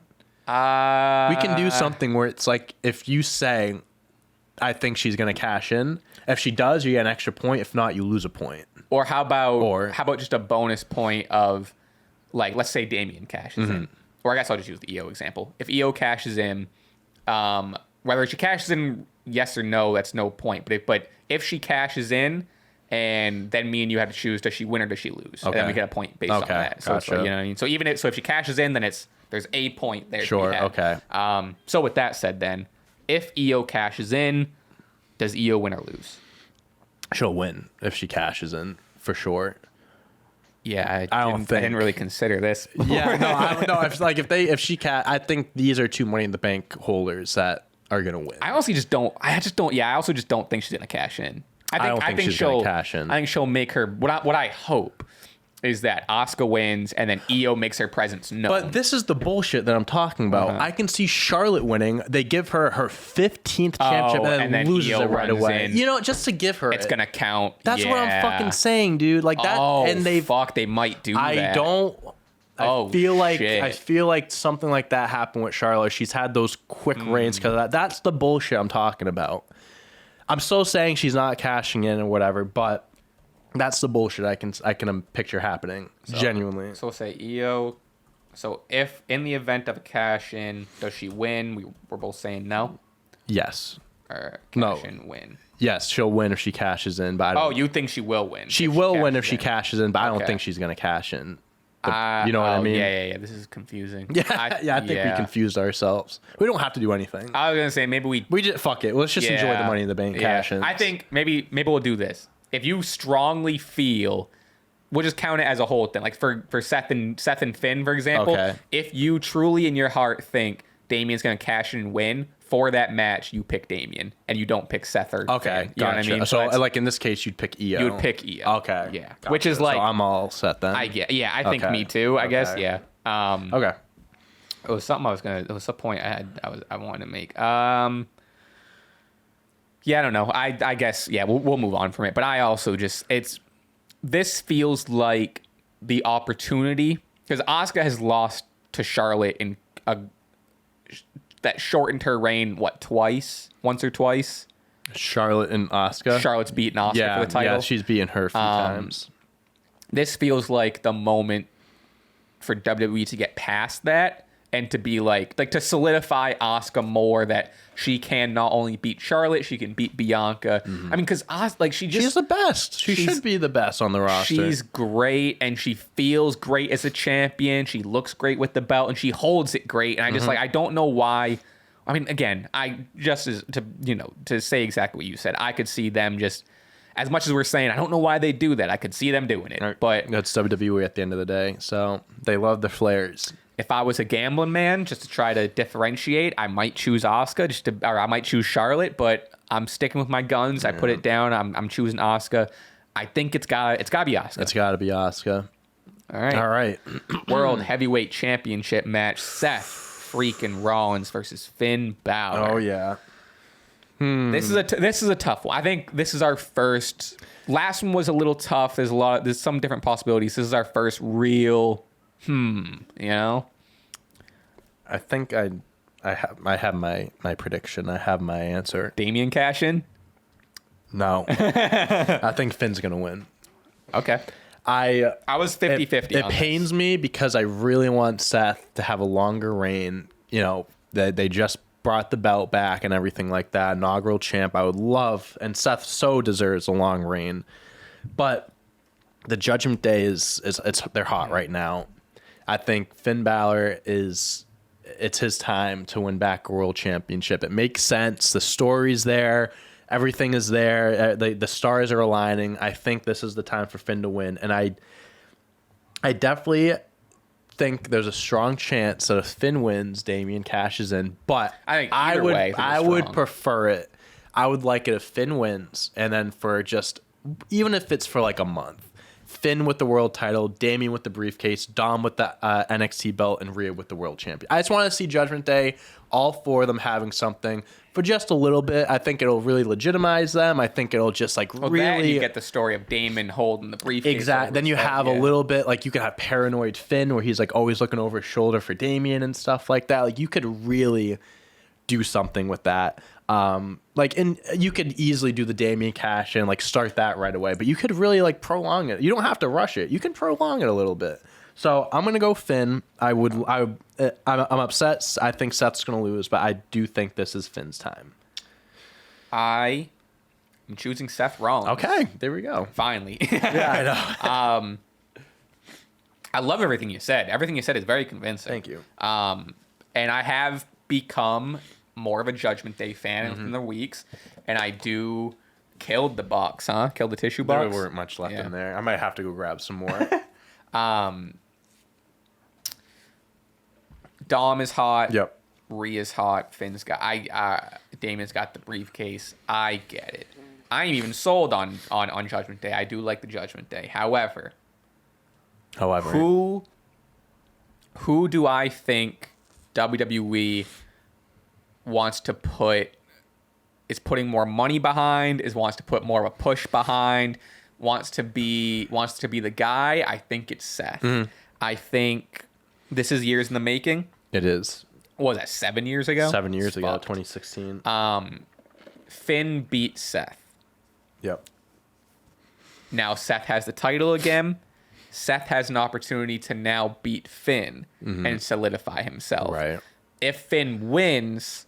We can do something where it's like, if you say, I think she's going to cash in, if she does, you get an extra point. If not, you lose a point. Or how about just a bonus point of, let's say Damian cashes in. Or I guess I'll just use the Io example. If Io cashes in, whether she cashes in yes or no, that's no point. But if she cashes in, and then me and you have to choose, does she win or does she lose? Okay. And then we get a point based on that. So gotcha. You know what I mean? So if she cashes in, then there's a point there. Sure. Okay. So with that said, then if Io cashes in, does Io win or lose? She'll win if she cashes in for sure. Yeah, I didn't really consider this. Yeah, no, I don't know. I think these are two Money in the Bank holders that are gonna win. I also just don't think she's gonna cash in. I think she'll cash in. I think she'll make her. What I hope is that Asuka wins and then Io makes her presence known. But this is the bullshit that I'm talking about. I can see Charlotte winning. They give her 15th championship and then loses Io it right away. In. Just to give her it's gonna count. That's what I'm fucking saying, dude. They might do that. I feel like something like that happened with Charlotte. She's had those quick reigns because of that. That's the bullshit I'm talking about. I'm still saying she's not cashing in or whatever, but That's the bullshit I can picture happening. Genuinely. So we'll say Io. So if in the event of a cash in, does she win? We're both saying no. Yes. Or cash in win. Yes, she'll win if she cashes in. But you think she will win? She will win if she cashes in, but I don't think she's gonna cash in. You know what I mean? Yeah. This is confusing. I think we confused ourselves. We don't have to do anything. I was gonna say maybe we just fuck it. Let's just enjoy the Money in the Bank cash in. I think maybe we'll do this. If you strongly feel, we'll just count it as a whole thing. Like for Seth and Finn, for example. Okay. If you truly in your heart think Damien's gonna cash in and win, for that match, you pick Damien and you don't pick Seth or Finn. You know what I mean? So like in this case, you'd pick Io. You would pick Io. Okay. Yeah. Gotcha. Which is like, so I'm all set then. I think me too. I guess. Yeah. Okay. It was something it was a point I wanted to make. Yeah, I don't know. I guess we'll move on from it. But I also this feels like the opportunity because Asuka has lost to Charlotte in that shortened her reign once or twice. Charlotte and Asuka. Charlotte's beaten Asuka for the title. Yeah, she's beaten her a few times. This feels like the moment for WWE to get past that and to be like to solidify Asuka more that she can not only beat Charlotte, she can beat Bianca. Mm-hmm. I mean, because she's the best. She should be the best on the roster. She's great, and she feels great as a champion. She looks great with the belt, and she holds it great. And I just I don't know why. I mean, again, to say exactly what you said, I could see them just. As much as we're saying, I don't know why they do that. I could see them doing it, but that's WWE at the end of the day. So they love the flares. If I was a gambling man, just to try to differentiate, I might choose Asuka, or I might choose Charlotte. But I'm sticking with my guns. I put it down. I'm choosing Asuka. I think it's gotta be Asuka. It's gotta be Asuka. All right. World Heavyweight Championship match: Seth freaking Rollins versus Finn Balor. Oh yeah. This is a tough one. I think this is our first. Last one was a little tough. There's some different possibilities. This is our first real. You know. I think I have my prediction. I have my answer. Damien cash in? No. I think Finn's gonna win. Okay. I was 50-50. It pains me because I really want Seth to have a longer reign. You know, they just brought the belt back and everything like that. Inaugural champ. I would love, and Seth so deserves a long reign. But the Judgment Day they're hot right now. I think Finn Balor it's his time to win back a world championship. It makes sense. The story's there. Everything is there. The stars are aligning. I think this is the time for Finn to win. And I definitely think there's a strong chance that if Finn wins, Damien cashes in. But I would prefer it. I would like it if Finn wins, and then for even if it's for like a month, Finn with the world title, Damien with the briefcase, Dom with the NXT belt, and Rhea with the world champion. I just want to see Judgment Day, all four of them having something for just a little bit. I think it'll really legitimize them. I think it'll just really you get the story of Damon holding the briefcase. Exactly. Then you have a little bit you could have paranoid Finn where he's always looking over his shoulder for Damien and stuff like that. You could really do something with that. And you could easily do the Damien cash and start that right away, but you could really prolong it. You don't have to rush it. You can prolong it a little bit. So I'm gonna go Finn. I'm upset. I think Seth's gonna lose, but I do think this is Finn's time. I am choosing Seth Rollins. Okay, there we go. Finally. Yeah, I know. I love everything you said. Everything you said is very convincing. Thank you. And I have become more of a Judgment Day fan in the weeks, and I do killed the box, huh? Killed the tissue box. There weren't much left in there. I might have to go grab some more. Dom is hot. Yep. Rhea's hot. Finn's got. Damon's got the briefcase. I get it. I ain't even sold on Judgment Day. I do like the Judgment Day. However, who do I think WWE wants to is putting more money behind, wants to put more of a push behind, wants to be the guy? I think it's Seth. I think this is years in the making. It is. What was that, 7 years ago? 7 years ago, 2016. Finn beat Seth. Yep. Now Seth has the title again. Seth has an opportunity to now beat Finn and solidify himself. Right. If Finn wins,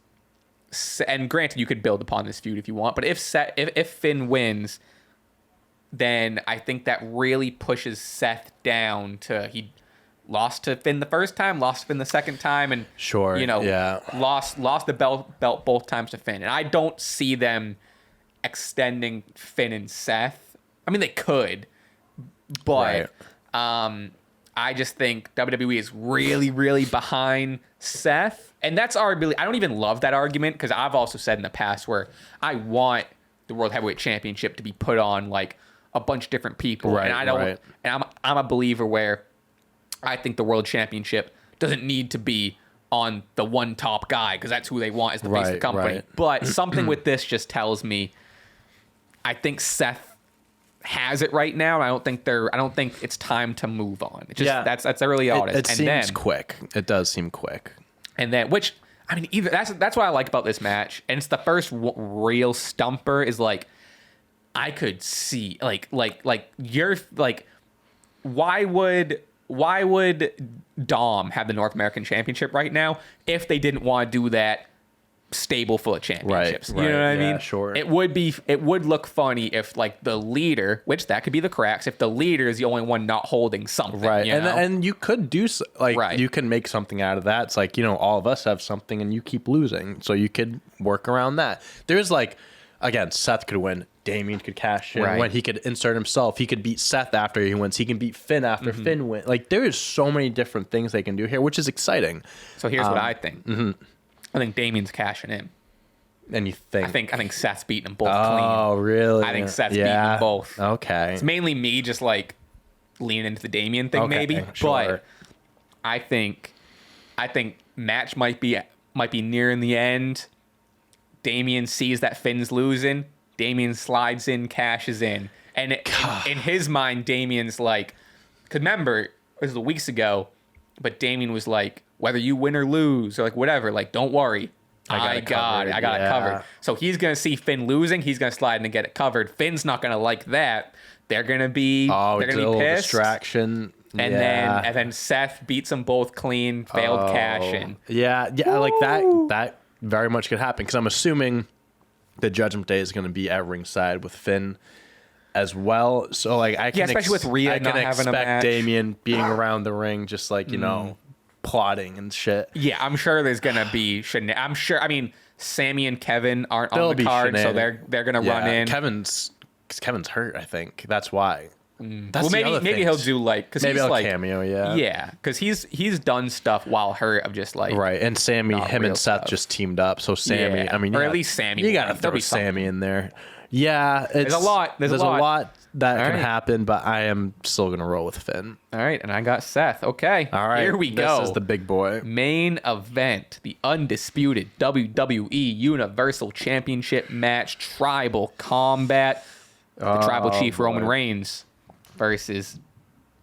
and granted, you could build upon this feud if you want, but if Finn wins, then I think that really pushes Seth down to he lost to Finn the first time, lost to Finn the second time, and lost the belt both times to Finn. And I don't see them extending Finn and Seth. I mean, they could, but I just think WWE is really, really behind Seth. And that's arguably, I don't even love that argument because I've also said in the past where I want the World Heavyweight Championship to be put on like a bunch of different people. Right, and I don't, and I'm a believer where I think the World Championship doesn't need to be on the one top guy because that's who they want as the face of the company. Right. But something with this just tells me I think Seth has it right now. I don't think it's time to move on. It just that's really all it is. It seems quick. It does seem quick. And then either that's what I like about this match. And it's the first real stumper is like I could see like you're like why would Dom have the North American Championship right now if they didn't want to do that stable full of championships? Right, you know what I mean? Sure. It would look funny if like the leader, which that could be the cracks, if the leader is the only one not holding something. Right. You know? And you could do you can make something out of that. It's like, all of us have something and you keep losing. So you could work around that. There's like, again, Seth could win. Damian could cash in. When he could insert himself. He could beat Seth after he wins. He can beat Finn after Finn wins. Like, there is so many different things they can do here, which is exciting. So here's what I think. I think Damian's cashing in. And you think? I think Seth's beating them both clean. Oh, really? I think Seth's beating them both. Okay. It's mainly me just like leaning into the Damian thing, maybe. Sure. But I think match might be nearing the end. Damian sees that Finn's losing. Damian slides in, cashes in. And in his mind, Damian's like, because remember, this was weeks ago, but Damian was like, whether you win or lose, or like whatever, like, don't worry. I got it covered. So he's going to see Finn losing. He's going to slide in and get it covered. Finn's not going to like that. They're going to be, they're going to be pissed. Distraction. And then Seth beats them both clean, failed cash in. Yeah, like that very much could happen because I'm assuming the Judgment Day is going to be at ringside with Finn as well. So like I can especially with Rhea not having a match. Damian being around the ring, just like plotting and shit. Yeah, I'm sure there's gonna be I'm sure. I mean, Sammy and Kevin aren't on the card, so they're gonna run in. Kevin's hurt. I think that's why. That's maybe he'll do like because he's like cameo. Yeah, because he's done stuff while hurt of just like and Sammy, him and Seth just teamed up. So Sammy, I mean, or at least Sammy. You gotta throw Sammy in there. Yeah, there's a lot. There's a lot that can happen, but I am still gonna roll with Finn. All right, and I got Seth. Okay, all right, here we go. This is the big boy. Main event: the undisputed WWE Universal Championship match, Tribal Combat. The Tribal Chief Roman Reigns versus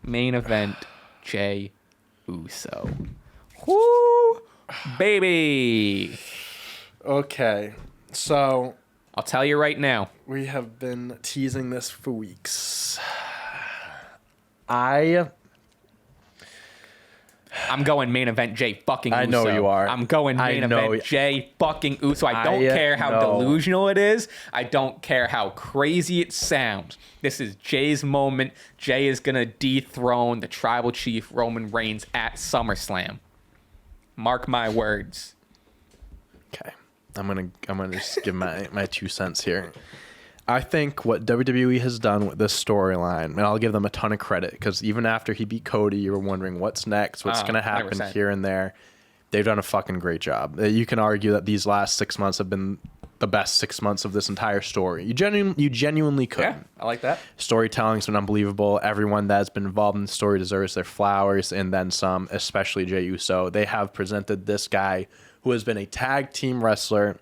main event Jey Uso. Woo, baby. Okay, so I'll tell you right now. We have been teasing this for weeks. I'm going main event Jey fucking Uso. I know you are. I'm going main event Jey fucking Uso. I don't care how delusional it is. I don't care how crazy it sounds. This is Jey's moment. Jey is going to dethrone the Tribal Chief Roman Reigns at SummerSlam. Mark my words. Okay. I'm gonna just give my 2 cents here. I think what WWE has done with this storyline, and I'll give them a ton of credit, because even after he beat Cody, you were wondering what's next, what's going to happen 100%. Here and there. They've done a fucking great job. You can argue that these last 6 months have been the best 6 months of this entire story. You genuinely could. Yeah, I like that. Storytelling's been unbelievable. Everyone that's been involved in the story deserves their flowers, and then some, especially Jey Uso. They have presented this guy who has been a tag team wrestler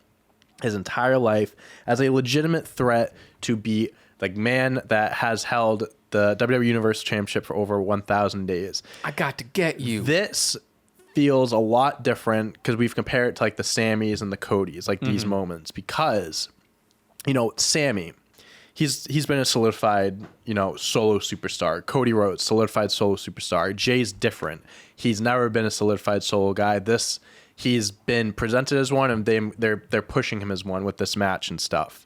his entire life as a legitimate threat to be the man that has held the WWE Universal Championship for over 1,000 days. I got to get you. This feels a lot different because we've compared it to like the Sammys and the Codys, like these moments, because, Sammy, he's been a solidified, solo superstar. Cody Rhodes, solidified solo superstar. Jay's different. He's never been a solidified solo guy. He's been presented as one, and they're pushing him as one with this match and stuff.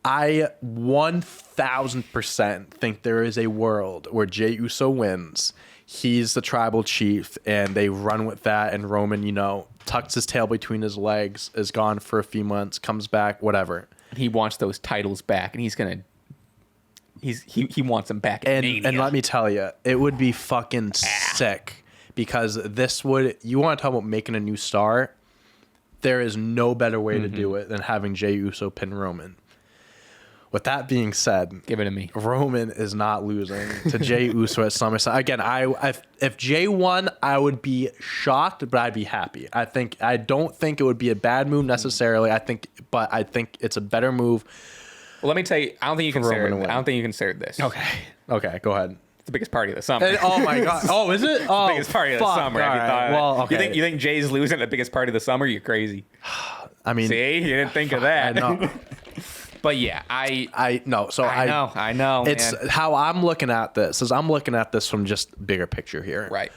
I 1000% think there is a world where Jey Uso wins. He's the tribal chief, and they run with that, and Roman, tucks his tail between his legs, is gone for a few months, comes back, whatever. He wants those titles back, and he wants them back. And let me tell you, it would be fucking sick, because you want to talk about making a new star? There is no better way to do it than having Jey Uso pin Roman. With that being said, give it to me. Roman is not losing to Jey Uso at SummerSlam. Again, if Jey won, I would be shocked, but I'd be happy. I don't think it would be a bad move necessarily. I think it's a better move. Well, let me tell you, I don't think you considered this. Okay, go ahead. It's the biggest party of the summer. Oh my god! Oh, is it? Oh, the biggest party of the summer. Right. Well, okay. You think Jay's losing at the biggest party of the summer? You're crazy. I mean, see, you didn't think of that. I know. But yeah, I know. It's man. How I'm looking at this is I'm looking at this from just bigger picture here. Right.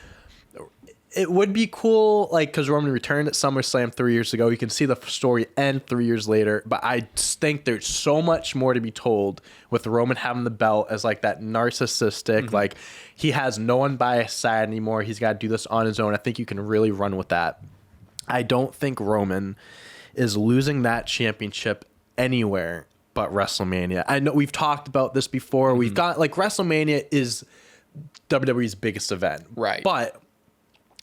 It would be cool, because Roman returned at SummerSlam 3 years ago. You can see the story end 3 years later. But I just think there's so much more to be told with Roman having the belt as that narcissistic, he has no one by his side anymore. He's got to do this on his own. I think you can really run with that. I don't think Roman is losing that championship anywhere but WrestleMania. I know we've talked about this before. We've got WrestleMania is WWE's biggest event. Right. But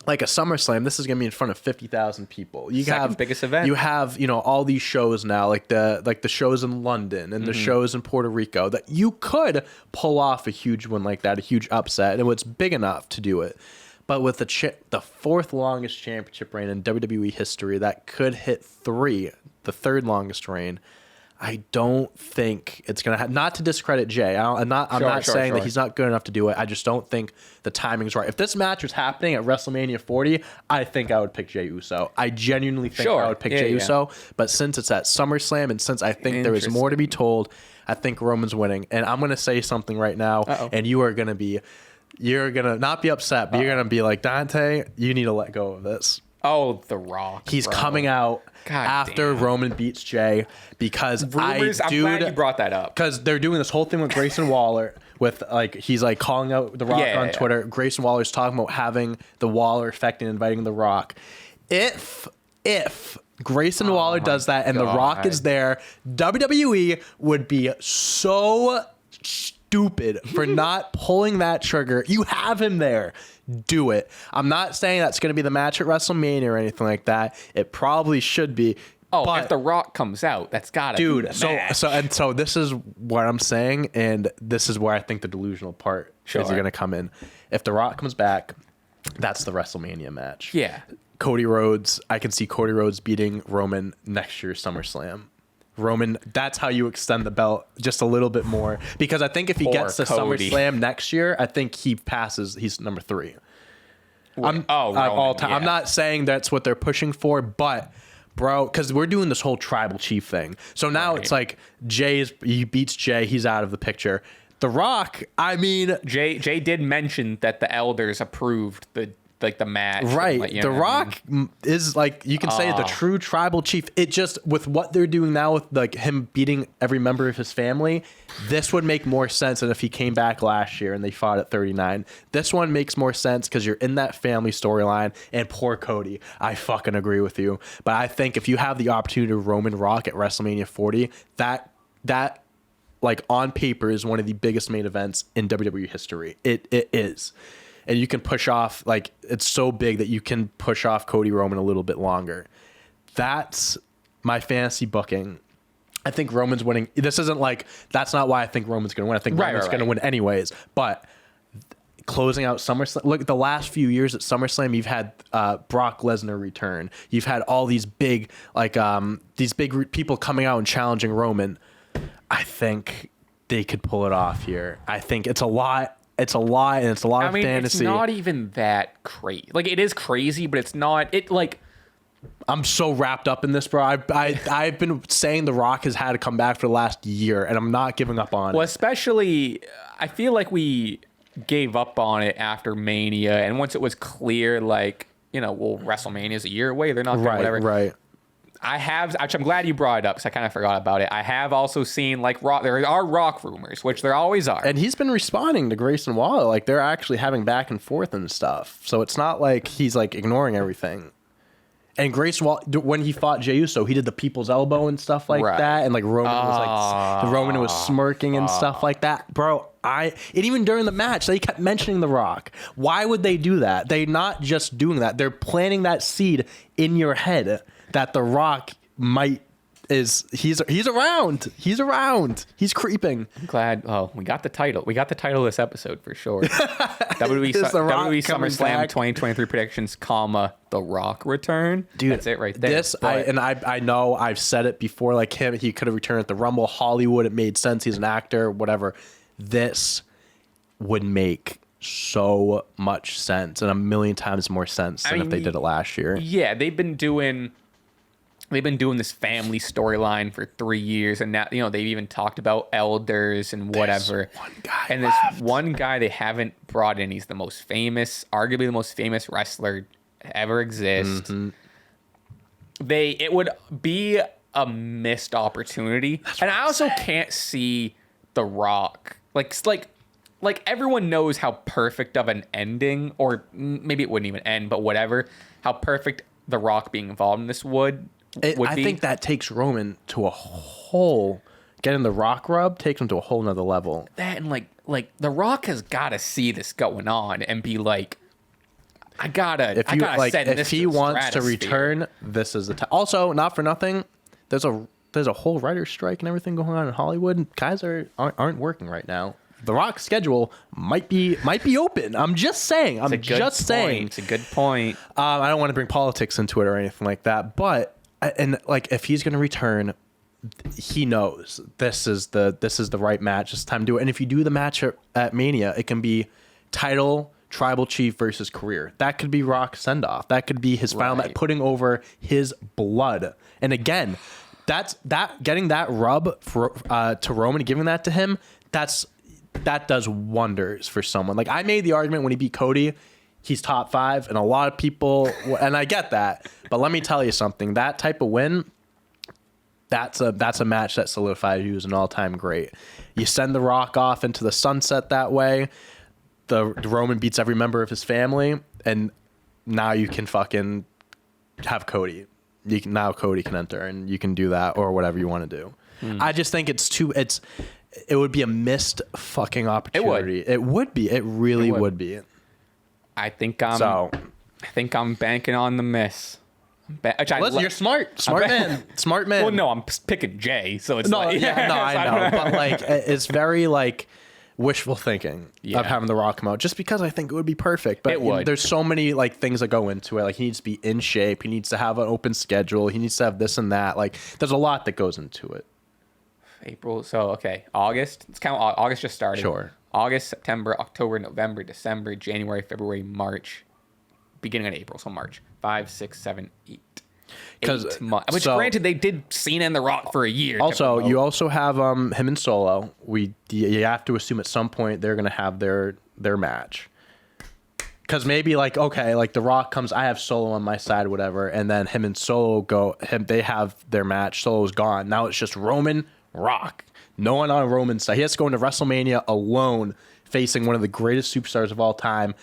a SummerSlam, this is going to be in front of 50,000 people. Second biggest event. You have, all these shows now, the shows in London and the shows in Puerto Rico, that you could pull off a huge one like that, a huge upset, and it's big enough to do it. But with the fourth longest championship reign in WWE history, that could hit 3, the third longest reign. I don't think it's going to not to discredit Jay. I'm not saying that he's not good enough to do it. I just don't think the timing's right. If this match was happening at WrestleMania 40, I think I would pick Jey Uso. I genuinely think I would pick Jey Uso. But since it's at SummerSlam, and since I think there is more to be told, I think Roman's winning. And I'm going to say something right now, and you're going to not be upset, but you're going to be like, Dante, you need to let go of this. Oh, The Rock. He's coming out after Roman beats Jay, because I'm glad you brought that up. Because they're doing this whole thing with Grayson Waller with he's calling out The Rock on Twitter. Grayson Waller's talking about having the Waller effect and inviting The Rock. If Grayson Waller does that and The Rock is there, WWE would be so stupid for not pulling that trigger. You have him there. Do it. I'm not saying that's going to be the match at WrestleMania or anything like that. It probably should be. Oh, but if The Rock comes out, that's got to be the match. So this is what I'm saying, and this is where I think the delusional part is going to come in. If The Rock comes back, that's the WrestleMania match. Yeah. Cody Rhodes, I can see Cody Rhodes beating Roman next year's SummerSlam. Roman, that's how you extend the belt just a little bit more. Because I think if he gets to Cody. SummerSlam next year, I think he passes. He's number 3. Roman, all time. Yeah. I'm not saying that's what they're pushing for, but bro, because we're doing this whole tribal chief thing. So now it's he beats Jay, he's out of the picture. The Rock, I mean, Jay did mention that the elders approved the match. Right. The Rock is you can say the true tribal chief. It just, with what they're doing now with him beating every member of his family, this would make more sense than if he came back last year and they fought at 39. This one makes more sense because you're in that family storyline, and poor Cody. I fucking agree with you. But I think if you have the opportunity to Roman Rock at WrestleMania 40, that on paper is one of the biggest main events in WWE history. It is. And you can push off, it's so big that you can push off Cody Roman a little bit longer. That's my fantasy booking. I think Roman's winning. This isn't that's not why I think Roman's going to win. I think Roman's going to win anyways. But closing out SummerSlam, look, the last few years at SummerSlam, you've had Brock Lesnar return. You've had all these big, these big people coming out and challenging Roman. I think they could pull it off here. I think it's a lot. It's a lot, and it's a lot of fantasy. It's not even that crazy. It is crazy, but it's not. I'm so wrapped up in this, bro. I've been saying The Rock has had to come back for the last year, and I'm not giving up on it. Well, especially, I feel like we gave up on it after Mania, and once it was clear, like, you know, well, WrestleMania is a year away. They're not doing whatever. Right. I have, actually, I'm glad you brought it up because I kind of forgot about it. I have also seen, like, there are Rock rumors, which there always are. And he's been responding to Grayson Waller. Like, they're actually having back and forth and stuff. So it's not like he's, like, ignoring everything. And Grayson Waller, when he fought Jey Uso, he did the people's elbow and stuff like that. And, like, Roman was smirking and stuff like that. Bro, and even during the match, they kept mentioning The Rock. Why would they do that? They're not just doing that. They're planting that seed in your head that The Rock he's around. He's around. He's creeping. I'm glad. Oh, we got the title. We got the title of this episode for sure. WWE SummerSlam 2023 predictions, The Rock return. Dude, that's it right there. I know I've said it before, like he could have returned at the Rumble. Hollywood, it made sense. He's an actor, whatever. This would make so much sense and a million times more sense than if they did it last year. Yeah, they've been doing this family storyline for 3 years, and now, you know, they've even talked about elders and whatever. This one guy they haven't brought in. He's the most famous, arguably the most famous wrestler to ever exist. Mm-hmm. It would be a missed opportunity. I also can't see The Rock like everyone knows how perfect of an ending, or maybe it wouldn't even end, but whatever, how perfect The Rock being involved in this would be. I think that takes Roman to a whole, getting The Rock rub takes him to a whole nother level. That, and like The Rock has got to see this going on and be like, I gotta send this. If he wants to return, this is the time. Also, not for nothing, there's a whole writer's strike and everything going on in Hollywood. Guys aren't working right now. The Rock's schedule might be open. I'm just saying. It's a good point. I don't want to bring politics into it or anything like that, but if he's going to return, he knows this is the right match. It's time to do it. And if you do the match at Mania, it can be title, Tribal Chief versus career. That could be Rock's send off. That could be his final match, putting over his blood. And again, getting that rub to Roman, giving that to him. That does wonders for someone. Like, I made the argument when he beat Cody, he's top 5, and a lot of people, and I get that, but let me tell you something. That type of win, that's a match that solidifies you as an all-time great. You send The Rock off into the sunset that way. The Roman beats every member of his family, and now you can fucking have Cody. Now Cody can enter, and you can do that or whatever you want to do. I just think it would be a missed fucking opportunity. It would be. It really would be. I think I'm banking on the miss. Listen, you're smart. Smart man. Well, no, I'm picking Jay, so it's I know. But like, it's very like wishful thinking of having The Rock come out, just because I think it would be perfect. But there's so many like things that go into it. Like, he needs to be in shape. He needs to have an open schedule. He needs to have this and that. Like, there's a lot that goes into it. April. So, okay. August. Let's count. August just started. Sure. August, September, October, November, December, January, February, March. Beginning of April. So March. 5, 6, 7, 8. 8 months. Which, granted, they did Cena and The Rock for a year. Also, you also have him and Solo. You have to assume at some point they're going to have their match. Because maybe The Rock comes, I have Solo on my side, whatever, and then him and Solo they have their match. Solo's gone. Now it's just Roman, Rock. No one on Roman's side. He has to go into WrestleMania alone, facing one of the greatest superstars of all time.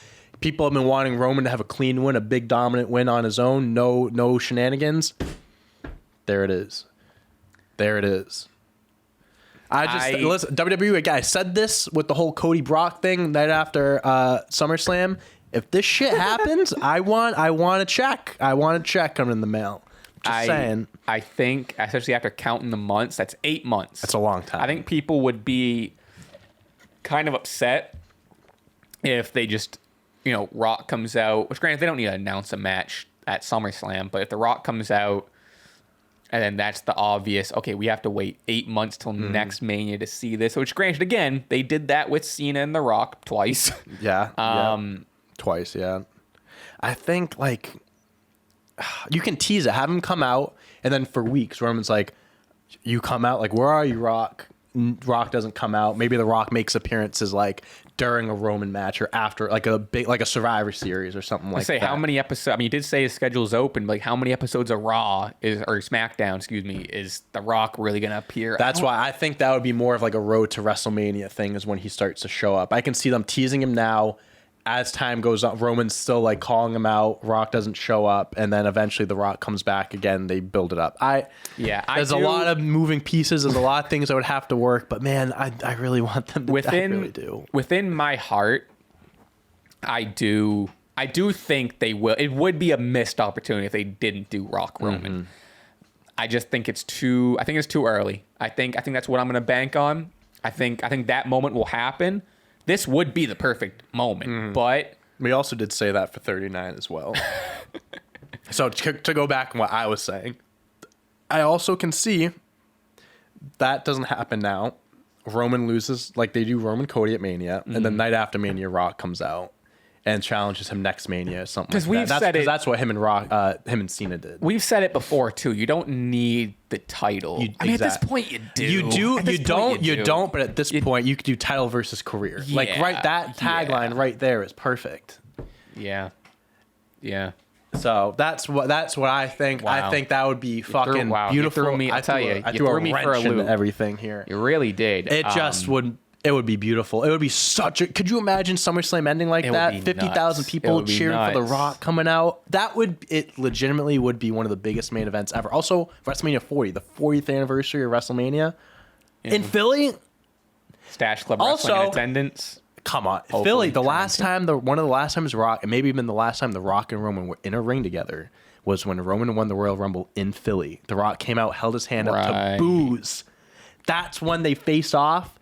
People have been wanting Roman to have a clean win, a big dominant win on his own. No shenanigans. There it is. Listen, WWE again. I said this with the whole Cody Brock thing right after SummerSlam. If this shit happens, I want a check. I want a check coming in the mail. Just saying. I think, especially after counting the months, that's 8 months. That's a long time. I think people would be kind of upset if they just, Rock comes out, which granted, they don't need to announce a match at SummerSlam, but if The Rock comes out and then that's the obvious, okay, we have to wait 8 months till next Mania to see this, which granted, again, they did that with Cena and The Rock twice. Yeah. Twice, yeah. I think, you can tease it. Have him come out, and then for weeks, Roman's like, you come out, like, where are you, Rock? Rock doesn't come out. Maybe The Rock makes appearances like during a Roman match or after, like a Survivor Series or something like that. How many episodes? I mean, you did say his schedule's open, but like how many episodes of Raw or SmackDown, is The Rock really gonna appear? That's why I think that would be more of like a road to WrestleMania thing, is when he starts to show up. I can see them teasing him now. As time goes on, Roman's still like calling him out. Rock doesn't show up, and then eventually The Rock comes back again. They build it up. There's a lot of moving pieces. There's a lot of things that would have to work, but man, I really want them to. I really do. Within my heart, I do think they will. It would be a missed opportunity if they didn't do Rock Roman. I just think it's too. I think it's too early. I think that's what I'm going to bank on. I think that moment will happen. This would be the perfect moment, but... We also did say that for 39 as well. So to go back on what I was saying, I also can see that doesn't happen now. Roman loses, like they do Roman Cody at Mania, and then night after Mania, Rock comes out and challenges him next Mania or something like that. Because that's what him and Cena did. We've said it before, too. You don't need the title. At this point, you do. You don't, but at this point, you could do title versus career. Yeah, like, right, that tagline right there is perfect. Yeah. Yeah. So that's what I think. Wow. I think that would be fucking beautiful. I threw me for a loop. Everything here. You really did. It just would. It would be beautiful. It would be such a... Could you imagine SummerSlam ending like that? 50,000 people cheering for The Rock coming out. It legitimately would be one of the biggest main events ever. Also, WrestleMania 40, the 40th anniversary of WrestleMania. In Philly. Stache Club wrestling in attendance. Come on. Hopefully Philly, one of the last times Rock, and maybe even the last time The Rock and Roman were in a ring together, was when Roman won the Royal Rumble in Philly. The Rock came out, held his hand up to boos. That's when they face off.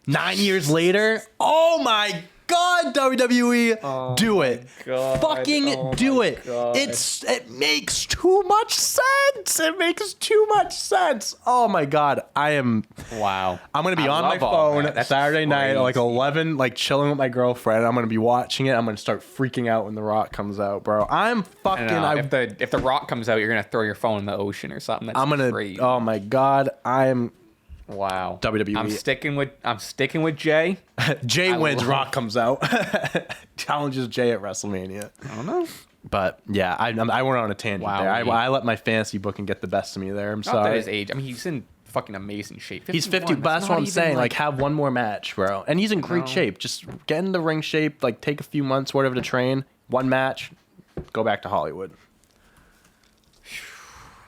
9 years later, oh my God, WWE, do it. Fucking do it. God. It makes too much sense. It makes too much sense. Oh my God, wow. I'm going to be on my phone Saturday night at like 11, like chilling with my girlfriend. I'm going to be watching it. I'm going to start freaking out when The Rock comes out, bro. I'm fucking... If The Rock comes out, you're going to throw your phone in the ocean or something. That's crazy. Oh my God, wow. WWE. I'm sticking with Jay. Jay wins. Rock comes out. Challenges Jay at WrestleMania. I don't know. But yeah, I went on a tangent there. I let my fantasy booking get the best of me there. I'm sorry. Not that his age. I mean, he's in fucking amazing shape. He's 50, but that's what I'm saying. Like, have one more match, bro. And he's in great shape. Just get in the ring shape. Like, take a few months, whatever, to train. One match. Go back to Hollywood.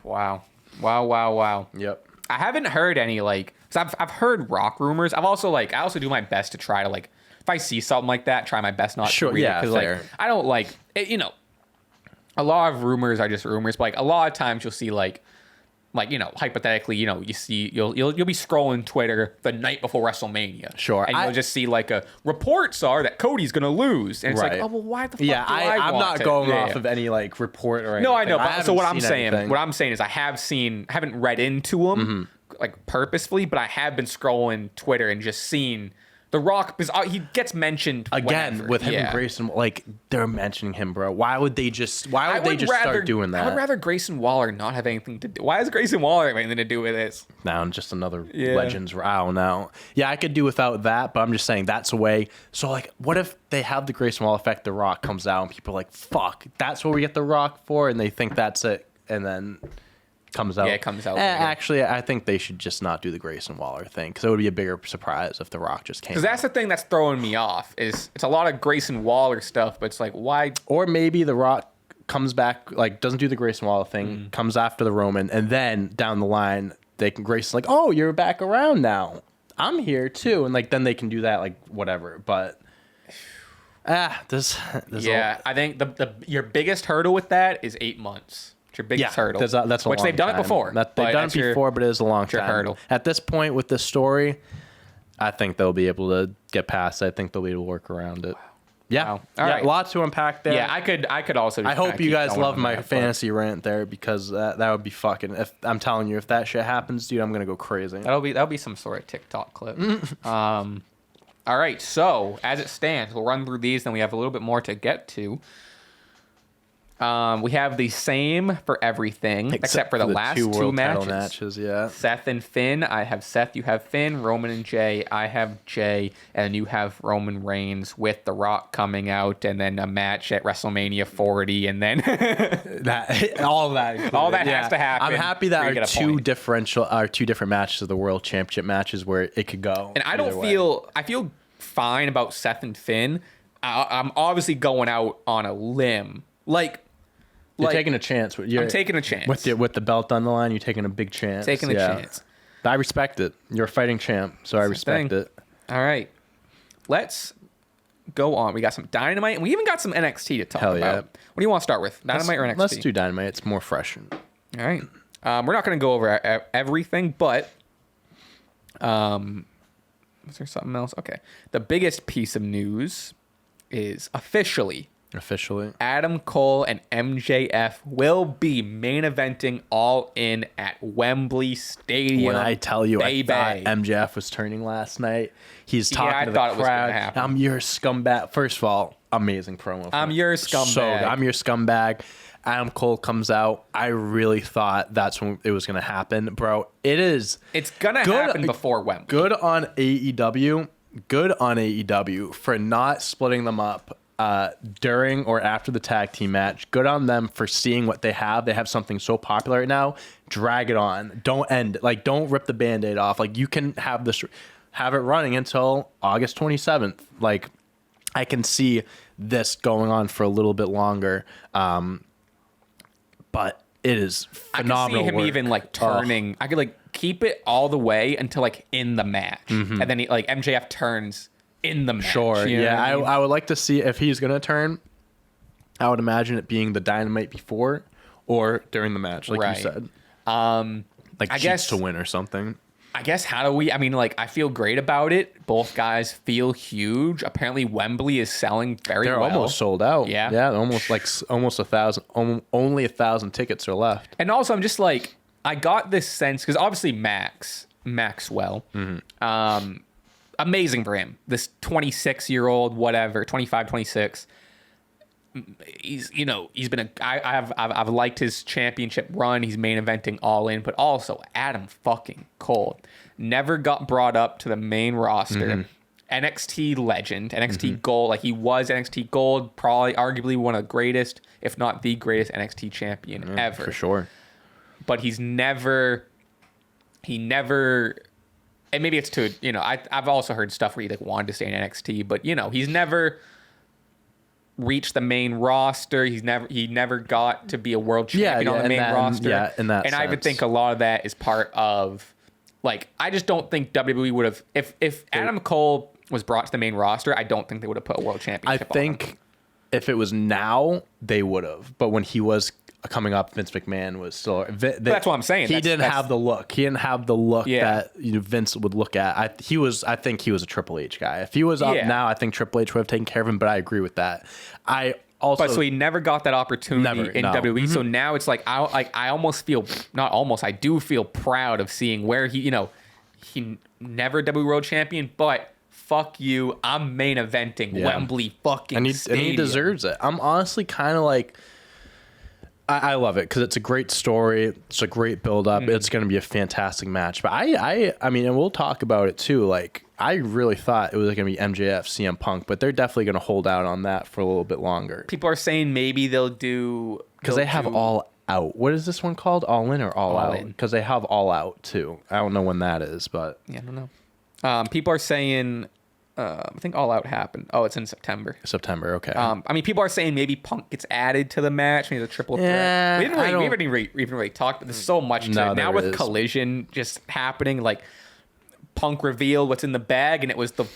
Wow. Yep. I haven't heard any cause I've heard Rock rumors. I also do my best to try to if I see something like that, try my best not to read it. Because I don't it, a lot of rumors are just rumors, but a lot of times you'll see hypothetically, you'll be scrolling Twitter the night before WrestleMania. Sure. And you'll just see reports are that Cody's gonna lose. And it's oh well, why the fuck I'm not going off of any report or anything. No, I know, but so what I'm saying is I haven't read into them purposefully, but I have been scrolling Twitter and just seen The Rock, because he gets mentioned again with him and Grayson. They're mentioning him, bro. Why would they just start doing that? I would rather Grayson Waller not have anything to do. Why does Grayson Waller have anything to do with this? Now, just another Legends row now. Yeah, I could do without that, but I'm just saying that's a way. So, what if they have the Grayson Waller effect? The Rock comes out and people are like, "Fuck, that's what we get The Rock for," and they think that's it, and then comes out. Yeah, it comes out. Actually, I think they should just not do the Grayson Waller thing, because it would be a bigger surprise if The Rock just came. Because that's the thing that's throwing me off. Is it's a lot of Grayson Waller stuff, but it's why? Or maybe The Rock comes back, doesn't do the Grayson Waller thing, comes after the Roman, and then down the line Grayson's oh, you're back around now. I'm here too, and then they can do that, whatever. But I think your biggest hurdle with that is 8 months. Your biggest hurdle. That's a which long they've done time. it before. They've done it before, but it is a long time. Hurdle. At this point with this story, I think they'll be able to get past it. I think they'll be able to work around it. Wow. Yeah. Wow. All right. Lots to unpack there. Yeah, I could also. I hope you guys love my fantasy rant there, because that would be fucking. If I'm telling you, if that shit happens, dude, I'm gonna go crazy. That'll be some sort of TikTok clip. All right. So as it stands, we'll run through these, then we have a little bit more to get to. We have the same for everything except for the last two matches. Yeah. Seth and Finn. I have Seth. You have Finn. Roman and Jay. I have Jay, and you have Roman Reigns with The Rock coming out, and then a match at WrestleMania 40, and then all that has to happen. I'm happy that our two different matches of the World Championship matches where it could go. And I feel fine about Seth and Finn. I'm obviously going out on a limb, You're taking a chance. I'm taking a chance. With the belt on the line, you're taking a big chance. Taking a chance. I respect it. You're a fighting champ, so I respect it. All right. Let's go on. We got some Dynamite, and we even got some NXT to talk about. Yeah. What do you want to start with? Dynamite or NXT? Let's do Dynamite. It's more fresh. All right. We're not going to go over everything, but is there something else? Okay. The biggest piece of news is officially Adam Cole and MJF will be main eventing All In at Wembley Stadium. When I tell you, baby. I thought MJF was turning last night. He's talking to the crowd. It was gonna happen. I'm your scumbag. First of all, amazing promo. I'm your scumbag. So I'm your scumbag. Adam Cole comes out. I really thought that's when it was going to happen, bro. It's going to happen before Wembley. Good on AEW. Good on AEW for not splitting them up during or after the tag team match. Good on them for seeing what they have. They have something so popular right now. Drag it on. Don't end it. Don't rip the Band-Aid off. You can have it running until August 27th. I can see this going on for a little bit longer. But it is phenomenal. I can see him even turning. I could keep it all the way until in the match, and then MJF turns in the match. Sure, you know yeah. what I mean? I would like to see if he's gonna turn. I would imagine it being the Dynamite before or during the match, like you said. I guess to win or something. I guess how do we? I mean, I feel great about it. Both guys feel huge. Apparently, Wembley is selling very well. They're almost sold out. Yeah, yeah. Almost 1,000. Only 1,000 tickets are left. And also, I'm just I got this sense because obviously Maxwell, amazing for him. This 26-year-old, whatever, 25, 26. He's been I've liked his championship run. He's main eventing All In, but also Adam fucking Cole never got brought up to the main roster. NXT legend, NXT Gold, he was NXT Gold, probably arguably one of the greatest, if not the greatest NXT champion ever, for sure. But he never, and maybe it's too, I've also heard stuff where he wanted to stay in NXT, but he's never reached the main roster. He never got to be a world champion on the main roster. Yeah, in that sense. I would think a lot of that is part of I just don't think WWE would have if Adam Cole was brought to the main roster, I don't think they would have put a world championship on him. If it was now, they would have. But when he was coming up, Vince McMahon was still. That's what I'm saying. He didn't have the look. He didn't have the look that Vince would look at. I think he was a Triple H guy. If he was up now, I think Triple H would have taken care of him. But I agree with that. So he never got that opportunity in WWE. So now it's I almost feel I do feel proud of seeing where he never WWE World Champion, but fuck you, I'm main eventing Wembley fucking Stadium. And he deserves it. I'm honestly kind of I love it because it's a great story. It's a great build up. It's going to be a fantastic match. But I mean, and we'll talk about it too. I really thought it was going to be MJF, CM Punk, but they're definitely going to hold out on that for a little bit longer. People are saying maybe they'll do because they have All Out. What is this one called? All In or All Out? Because they have All Out too. I don't know when that is, but yeah, I don't know. People are saying. I think All Out happened. Oh, it's in September. Okay. I mean, people are saying maybe Punk gets added to the match, maybe the triple threat. We haven't even really talked, but there's so much to it. Now with Collision just happening, Punk revealed what's in the bag, and it was the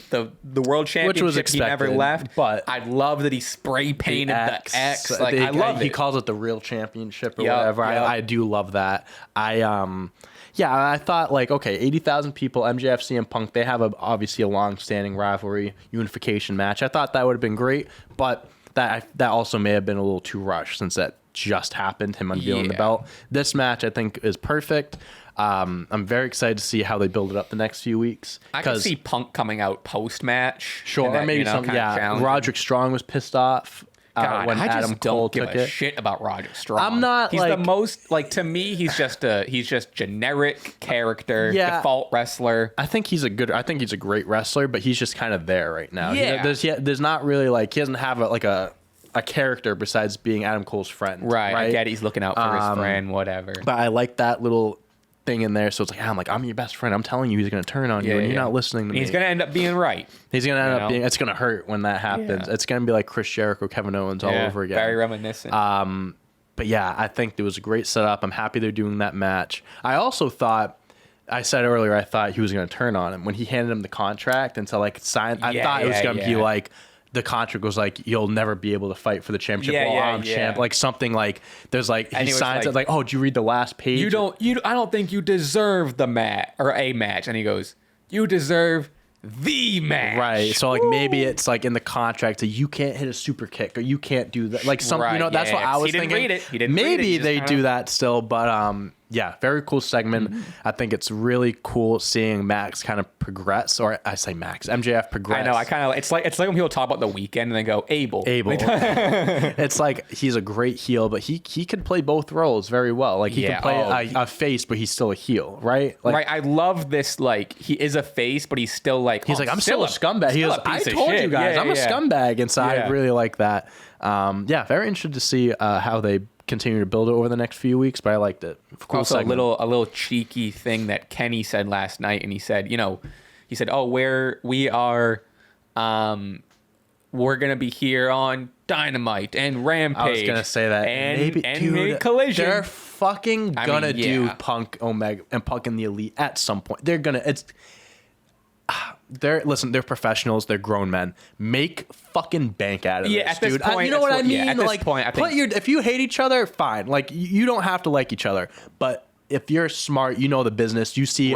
world championship he never left. But I love that he spray painted the X. I love it. He calls it the real championship or whatever. Yep. I do love that. I thought 80,000 people, MJF, CM Punk, they have obviously a long-standing rivalry unification match. I thought that would have been great, but that also may have been a little too rushed since that just happened, him unveiling the belt. This match, I think, is perfect. I'm very excited to see how they build it up the next few weeks. I can see Punk coming out post-match. Sure, maybe something. Yeah, Roderick Strong was pissed off. God, when I just Adam Cole don't give took a it. shit about Roderick Strong. I'm not, He's like- the most like to me. He's just generic character, Yeah. default wrestler. I think he's a great wrestler, but he's just kind of there right now. Yeah. There's not really like he doesn't have a character besides being Adam Cole's friend. Right. I get it. He's looking out for his friend, whatever. But I like that little thing in there, so it's like I'm your best friend. I'm telling you, he's gonna turn on you, and you're not listening to me. He's gonna end up being right. He's gonna end up being. It's gonna hurt when that happens. Yeah. It's gonna be like Chris Jericho, Kevin Owens all over again. Very reminiscent. But yeah, I think it was a great setup. I'm happy they're doing that match. I also thought, I said earlier, I thought he was gonna turn on him when he handed him the contract and to like sign. I thought it was gonna be like. The contract was like, you'll never be able to fight for the championship while I'm champ. Like something like, there's like, he signs it like, oh, did you read the last page? I don't think you deserve the match or a match. And he goes, you deserve the match. Right. So like maybe it's like in the contract that you can't hit a super kick or you can't do that. Like some, that's what I was thinking. Read it. He didn't read it. Maybe they kinda do that still, but yeah, very cool segment. I think it's really cool seeing Max kind of progress, or I say Max, MJF progress. I know. I kind of. It's like when people talk about the weekend and they go Abel. It's like he's a great heel, but he could play both roles very well. Like he can play a face, but he's still a heel, right? Like, right. I love this. Like he is a face, but he's still like I'm still a scumbag. He goes, I told you guys, I'm a scumbag, and so I really like that. Yeah, very interested to see how they continue to build it over the next few weeks, but I liked it. Cool also, segment. a little cheeky thing that Kenny said last night, and he said, oh, we are, we're gonna be here on Dynamite and Rampage. I was gonna say that, and dude, maybe Collision. They're fucking gonna do Punk, Omega, and Punk in the Elite at some point. They're gonna. They're professionals. They're grown men. Make fucking bank out of this, at this dude. Point, you know what I mean? At this point, I think if you hate each other, fine. Like you don't have to like each other, but if you're smart, you know the business. You see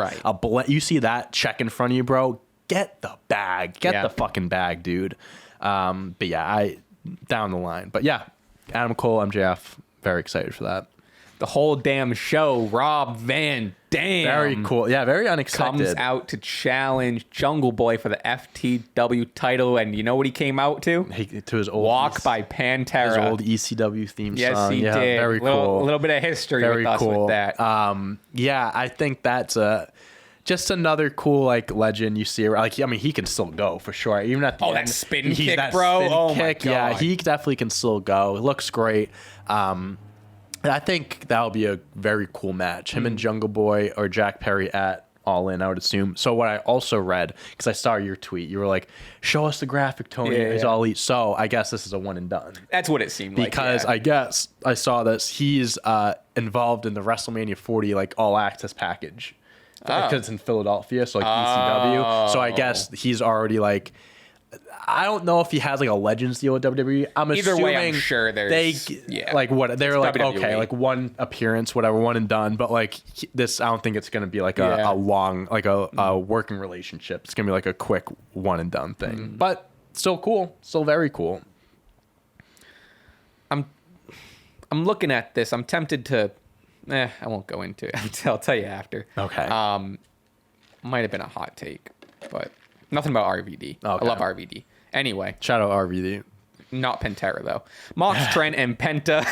you see that check in front of you, bro. Get the bag. Get the fucking bag, dude. But yeah, down the line. But yeah, Adam Cole, MJF, very excited for that. The whole damn show, Rob Van Dam. Very cool. Yeah, very unexpected. Comes out to challenge Jungle Boy for the FTW title, and you know what he came out to? To his old Walk by Pantera. His old ECW theme song. Yes, he did. Very cool. A little bit of history with us with that. Yeah, I think that's just another cool like legend you see. Like, I mean, he can still go for sure. Even at the end, that spin kick, bro. My God. Yeah, he definitely can still go. It looks great. I think that'll be a very cool match. Him and Jungle Boy or Jack Perry at All In, I would assume. So what I also read, because I saw your tweet, you were like, show us the graphic, Tony. He's All Elite. So I guess this is a one and done. That's what it seemed like. Because I guess I saw this. He's involved in the WrestleMania 40 like all access package. Because it's in Philadelphia, so like ECW. So I guess he's already like, I don't know if he has like a Legends deal with WWE. I'm assuming way, I'm sure there's like what they're like WWE. Okay, like one appearance, whatever, one and done. But like this, I don't think it's gonna be like a long like a working relationship. It's gonna be like a quick one and done thing. But still cool, still very cool. I'm looking at this. I'm tempted to. I won't go into it. I'll tell you after. Okay. Might have been a hot take, but nothing about RVD. Okay. I love RVD. Anyway, Shout out RVD. not Pantera though. Mox, Trent, and Penta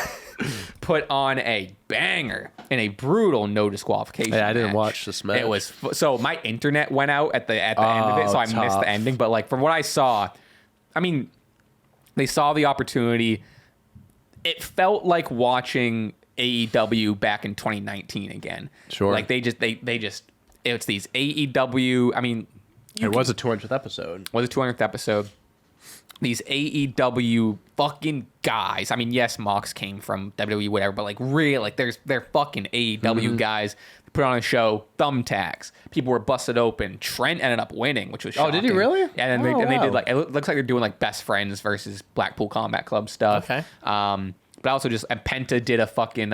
put on a banger in a brutal no disqualification. Yeah, I didn't match. watch this match. It was so my internet went out at the end of it, so I missed the ending. But like from what I saw, I mean, they saw the opportunity. It felt like watching AEW back in 2019 again. Sure. Like they just it's these AEW. I mean, It was a 200th episode. Was a 200th episode. These AEW fucking guys. I mean, yes, Mox came from WWE, whatever, but like really, like they're fucking AEW guys. They put on a show, thumbtacks. People were busted open. Trent ended up winning, which was shocking. Oh, did he really? Yeah, and they did like, it looks like they're doing like Best Friends versus Blackpool Combat Club stuff. Okay. But also just, and Penta did a fucking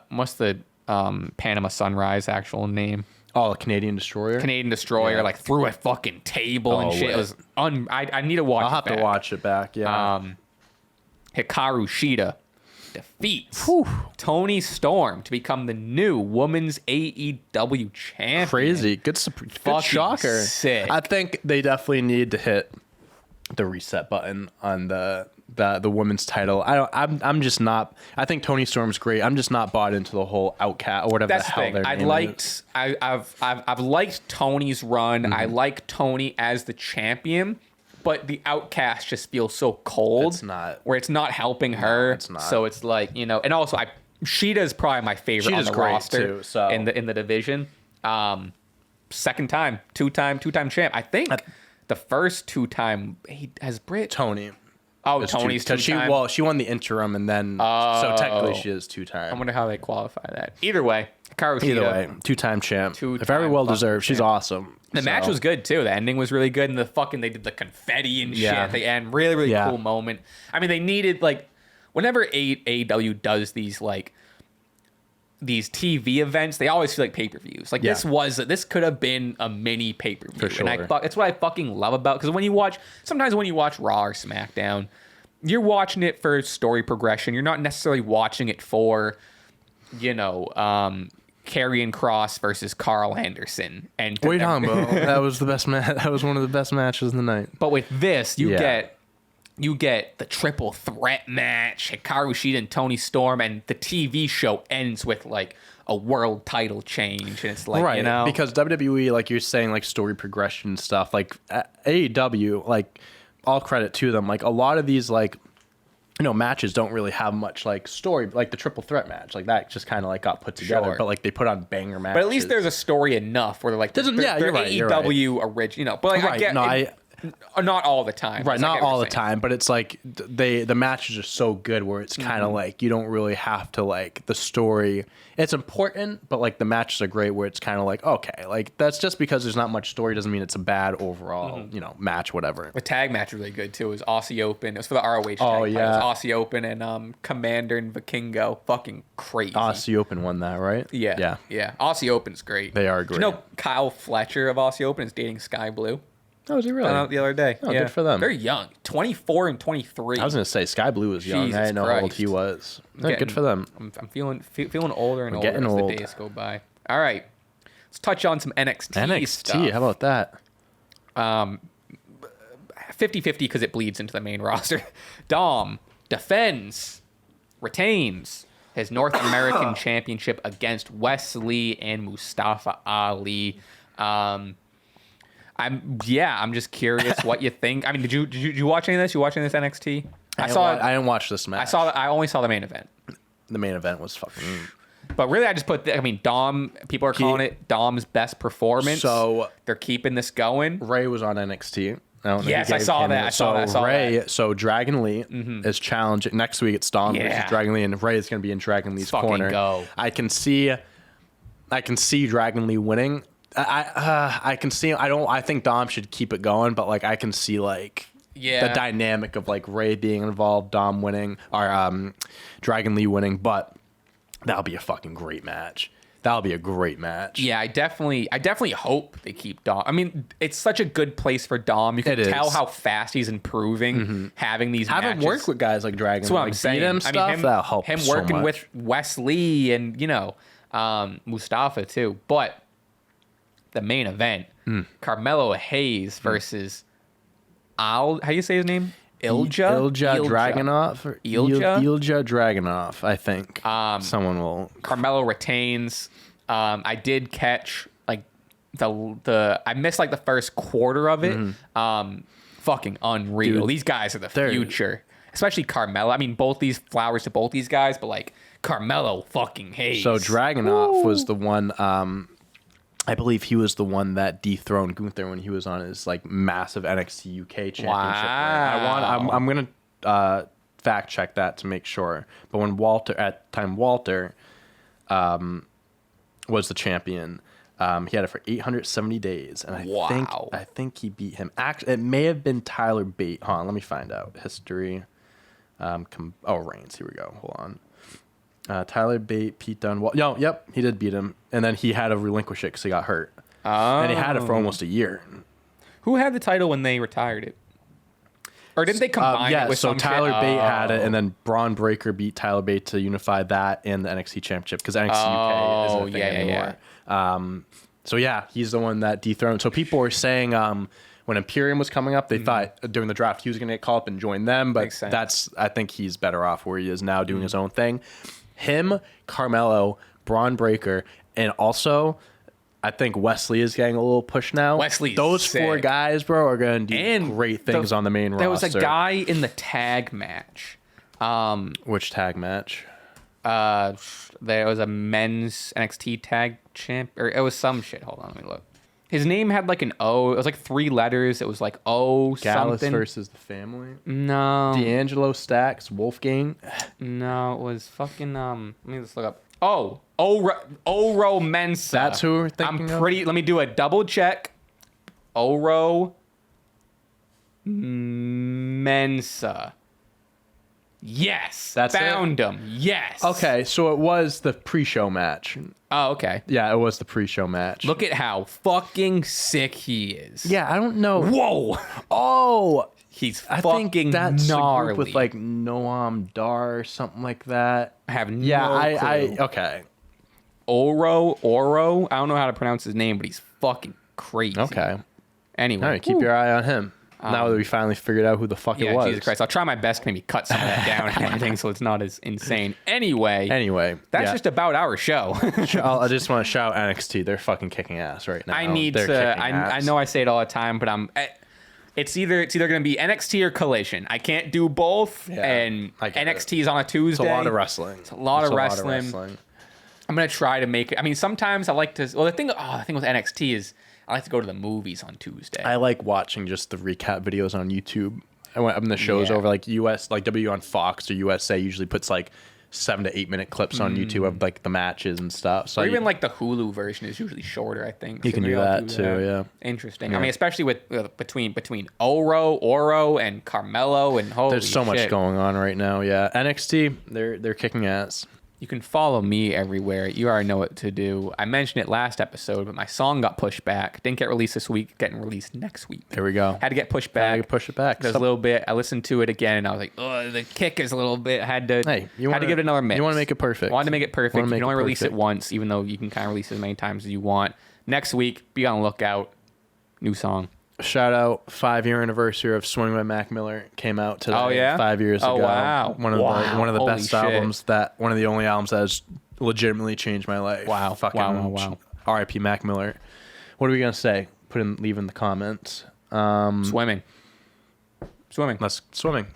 what's the Panama Sunrise actual name? Oh, Canadian Destroyer? Canadian Destroyer, like through a fucking table and shit. It was I need to watch I'll have to watch it back, yeah. Hikaru Shida defeats Toni Storm to become the new women's AEW champion. Crazy. Good shocker. Sick. I think they definitely need to hit the reset button on the women's title. I'm just not. I think Toni Storm's great. I'm just not bought into the whole Outcast or whatever That's the hell thing. their name is. I've liked Tony's run. I like Tony as the champion, but the Outcast just feels so cold. It's not. Where it's not helping her. It's not. So it's like, and also Shida's probably my favorite on the roster too, so. in the division. Second time, two-time champ. I think the first 2-time he has Britt. Tony. Oh, Tony's two-time. She won the interim, and then so technically she is 2-time. I wonder how they qualify that. Either way, Hikaru Shida. Either way, 2-time champ. Very well deserved. She's awesome. The match was good too. The ending was really good, and they did the confetti and shit at the end. Really, really cool moment. I mean, they needed whenever AEW does these TV events, they always feel like pay-per-views. This could have been a mini pay-per-view. For sure. And it's what I fucking love about, because sometimes when you watch Raw or SmackDown, you're watching it for story progression. You're not necessarily watching it for, Karrion Kross versus Carl Anderson. And what are you talking about? That was the best match. That was one of the best matches of the night. But with this, you get the triple threat match, Hikaru Shida and Toni Storm, and the TV show ends with a world title change, and it's because WWE, like you're saying, story progression stuff, AEW, all credit to them, a lot of these matches don't really have much story, the triple threat match, that just kind of got put together, but they put on banger matches. But at least there's a story enough where they're you're right, AEW original, but I get not all the time. Right, not all the time, but it's the matches are so good where it's kind of you don't really have to the story. It's important, but the matches are great where it's kind of okay, that's just because there's not much story doesn't mean it's a bad overall, match, whatever. The tag match was really good too. It was Aussie Open. It was for the ROH tag. Oh yeah, it was Aussie Open and Commander and Vikingo. Fucking crazy. Aussie Open won that, right? Yeah. Aussie Open's great. They are great. Kyle Fletcher of Aussie Open is dating Sky Blue? Oh, is he really? Found out the other day. Oh, good for them. Very young. 24 and 23. I was going to say, Sky Blue was young. I didn't know how old he was. Good for them. I'm feeling older and older as the days go by. All right. Let's touch on some NXT stuff. How about that? 50-50 because it bleeds into the main roster. Dom retains his North American Championship against Wesley and Mustafa Ali. I'm just curious what you think. I mean, did you watch any of this? You watch any of this NXT? I didn't watch this match. I only saw the main event. The main event was fucking. But really, I just put. Dom. People are calling it Dom's best performance. So they're keeping this going. Ray was on NXT. Yes, I saw that. So Dragon Lee is challenging next week. It's Dom versus Dragon Lee, and Ray is going to be in Dragon Lee's corner. Go. I can see Dragon Lee winning. I can see. I think Dom should keep it going, but I can see the dynamic of Ray being involved, Dom winning, or Dragon Lee winning. But that'll be a fucking great match. That'll be a great match. Yeah, I definitely hope they keep Dom. I mean, it's such a good place for Dom. You can tell how fast he's improving, having these matches. Having worked with guys like Dragon, that's what I'm saying. That'll help him so working much. with Wesley and Mustafa too. But the main event, Carmelo Hayes versus how do you say his name? Ilja Dragunov. Ilja Dragunov, I think. Someone will. Carmelo retains. I did catch the I missed the first quarter of it. Fucking unreal. Dude, these guys are the future. Especially Carmelo. I mean, flowers to both these guys, but Carmelo fucking Hayes. So Dragunov was the one. I believe he was the one that dethroned Gunther when he was on his massive NXT UK championship. Wow. I'm gonna fact check that to make sure. But when Walter was the champion, he had it for 870 days, and I think he beat him. Actually, it may have been Tyler Bate. Hold on, let me find out history. Reigns. Here we go. Hold on. Tyler Bate, Pete Dunne. Yep, he did beat him, and then he had to relinquish it because he got hurt. And he had it for almost a year. Who had the title when they retired it? Or didn't they combine it with some Tyler Bate had it, and then Braun Breaker beat Tyler Bate to unify that and the NXT Championship because NXT UK isn't a thing anymore. So he's the one that dethroned. So people were saying when Imperium was coming up, they thought during the draft he was going to get called up and join them. But I think he's better off where he is now doing his own thing. Him, Carmelo, Braun Breaker, and also I think Wesley is getting a little push now. Those sick. 4 guys, bro, are going to do great things on the main roster. There was a guy in the tag match. Which tag match? There was a men's NXT tag champ, or it was some shit. Hold on, let me look. His name had like an O. It was like 3 letters. It was like O Gallus something. versus the Family. No. D'Angelo Stacks, Wolfgang. No, it was fucking let me just look up. Oh, Oro Mensa. That's who we're thinking of? Let me do a double check. Oro Mensa. Yes. Found him. Yes. Okay, so it was the pre-show match. Oh, okay. Yeah, it was the pre-show match. Look at how fucking sick he is. Yeah, I don't know. Whoa. Oh, He's I fucking think that's gnarly. a group with like Noam Dar or something like that. I have no clue. Okay. Oro. I don't know how to pronounce his name, but he's fucking crazy. Okay. Anyway. All right, keep your eye on him. Now that we finally figured out who the fuck it was. Jesus Christ. I'll try my best to maybe cut some of that down and everything so it's not as insane. Anyway, that's just about our show. I just want to shout NXT. They're fucking kicking ass right now. I know I say it all the time, but it's either going to be NXT or Collision. I can't do both, and NXT is on a Tuesday. It's a lot of wrestling. It's a lot of wrestling. I'm going to try to make it. I mean, sometimes I like to... Well, the thing with NXT is I like to go to the movies on Tuesday. I like watching just the recap videos on YouTube. When the show's over, like US, like W on Fox or USA usually puts like 7 to 8 minute clips on YouTube of like the matches and stuff. So or even like the Hulu version is usually shorter, I think. You can do that too, yeah. Interesting. Yeah. I mean, especially with between Oro and Carmelo and holy there's so much going on right now. Yeah, NXT, they're kicking ass. You can follow me everywhere. You already know what to do. I mentioned it last episode, but my song got pushed back. Didn't get released this week. Getting released next week. There we go. Had to get pushed back. Push it back. There's a little bit. I listened to it again, and I was like, "Oh, the kick is a little bit." Had to give it another mix. You want to make it perfect. Wanted to make it perfect. You can only release it once, even though you can kind of release it as many times as you want. Next week, be on the lookout. New song. Shout out 5-year anniversary of Swing by Mac Miller came out today. Oh yeah, 5 years ago. Wow, one of the best albums one of the only albums that has legitimately changed my life. Wow. Wow. R.I.P. Mac Miller. What are we gonna say? Leave in the comments. Swimming. Swimming.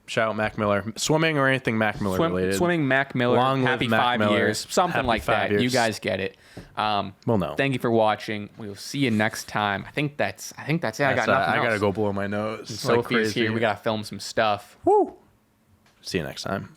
Shout out Mac Miller. Swimming or anything Mac Miller related. Swimming Mac Miller. Long happy live Mac 5 Miller. years. Something Happy like 5 that. years. You guys get it. Well, no. Thank you for watching. We will see you next time. I think that's it. I got nothing else. I gotta go blow my nose. Sophie's here. We gotta film some stuff. Woo. See you next time.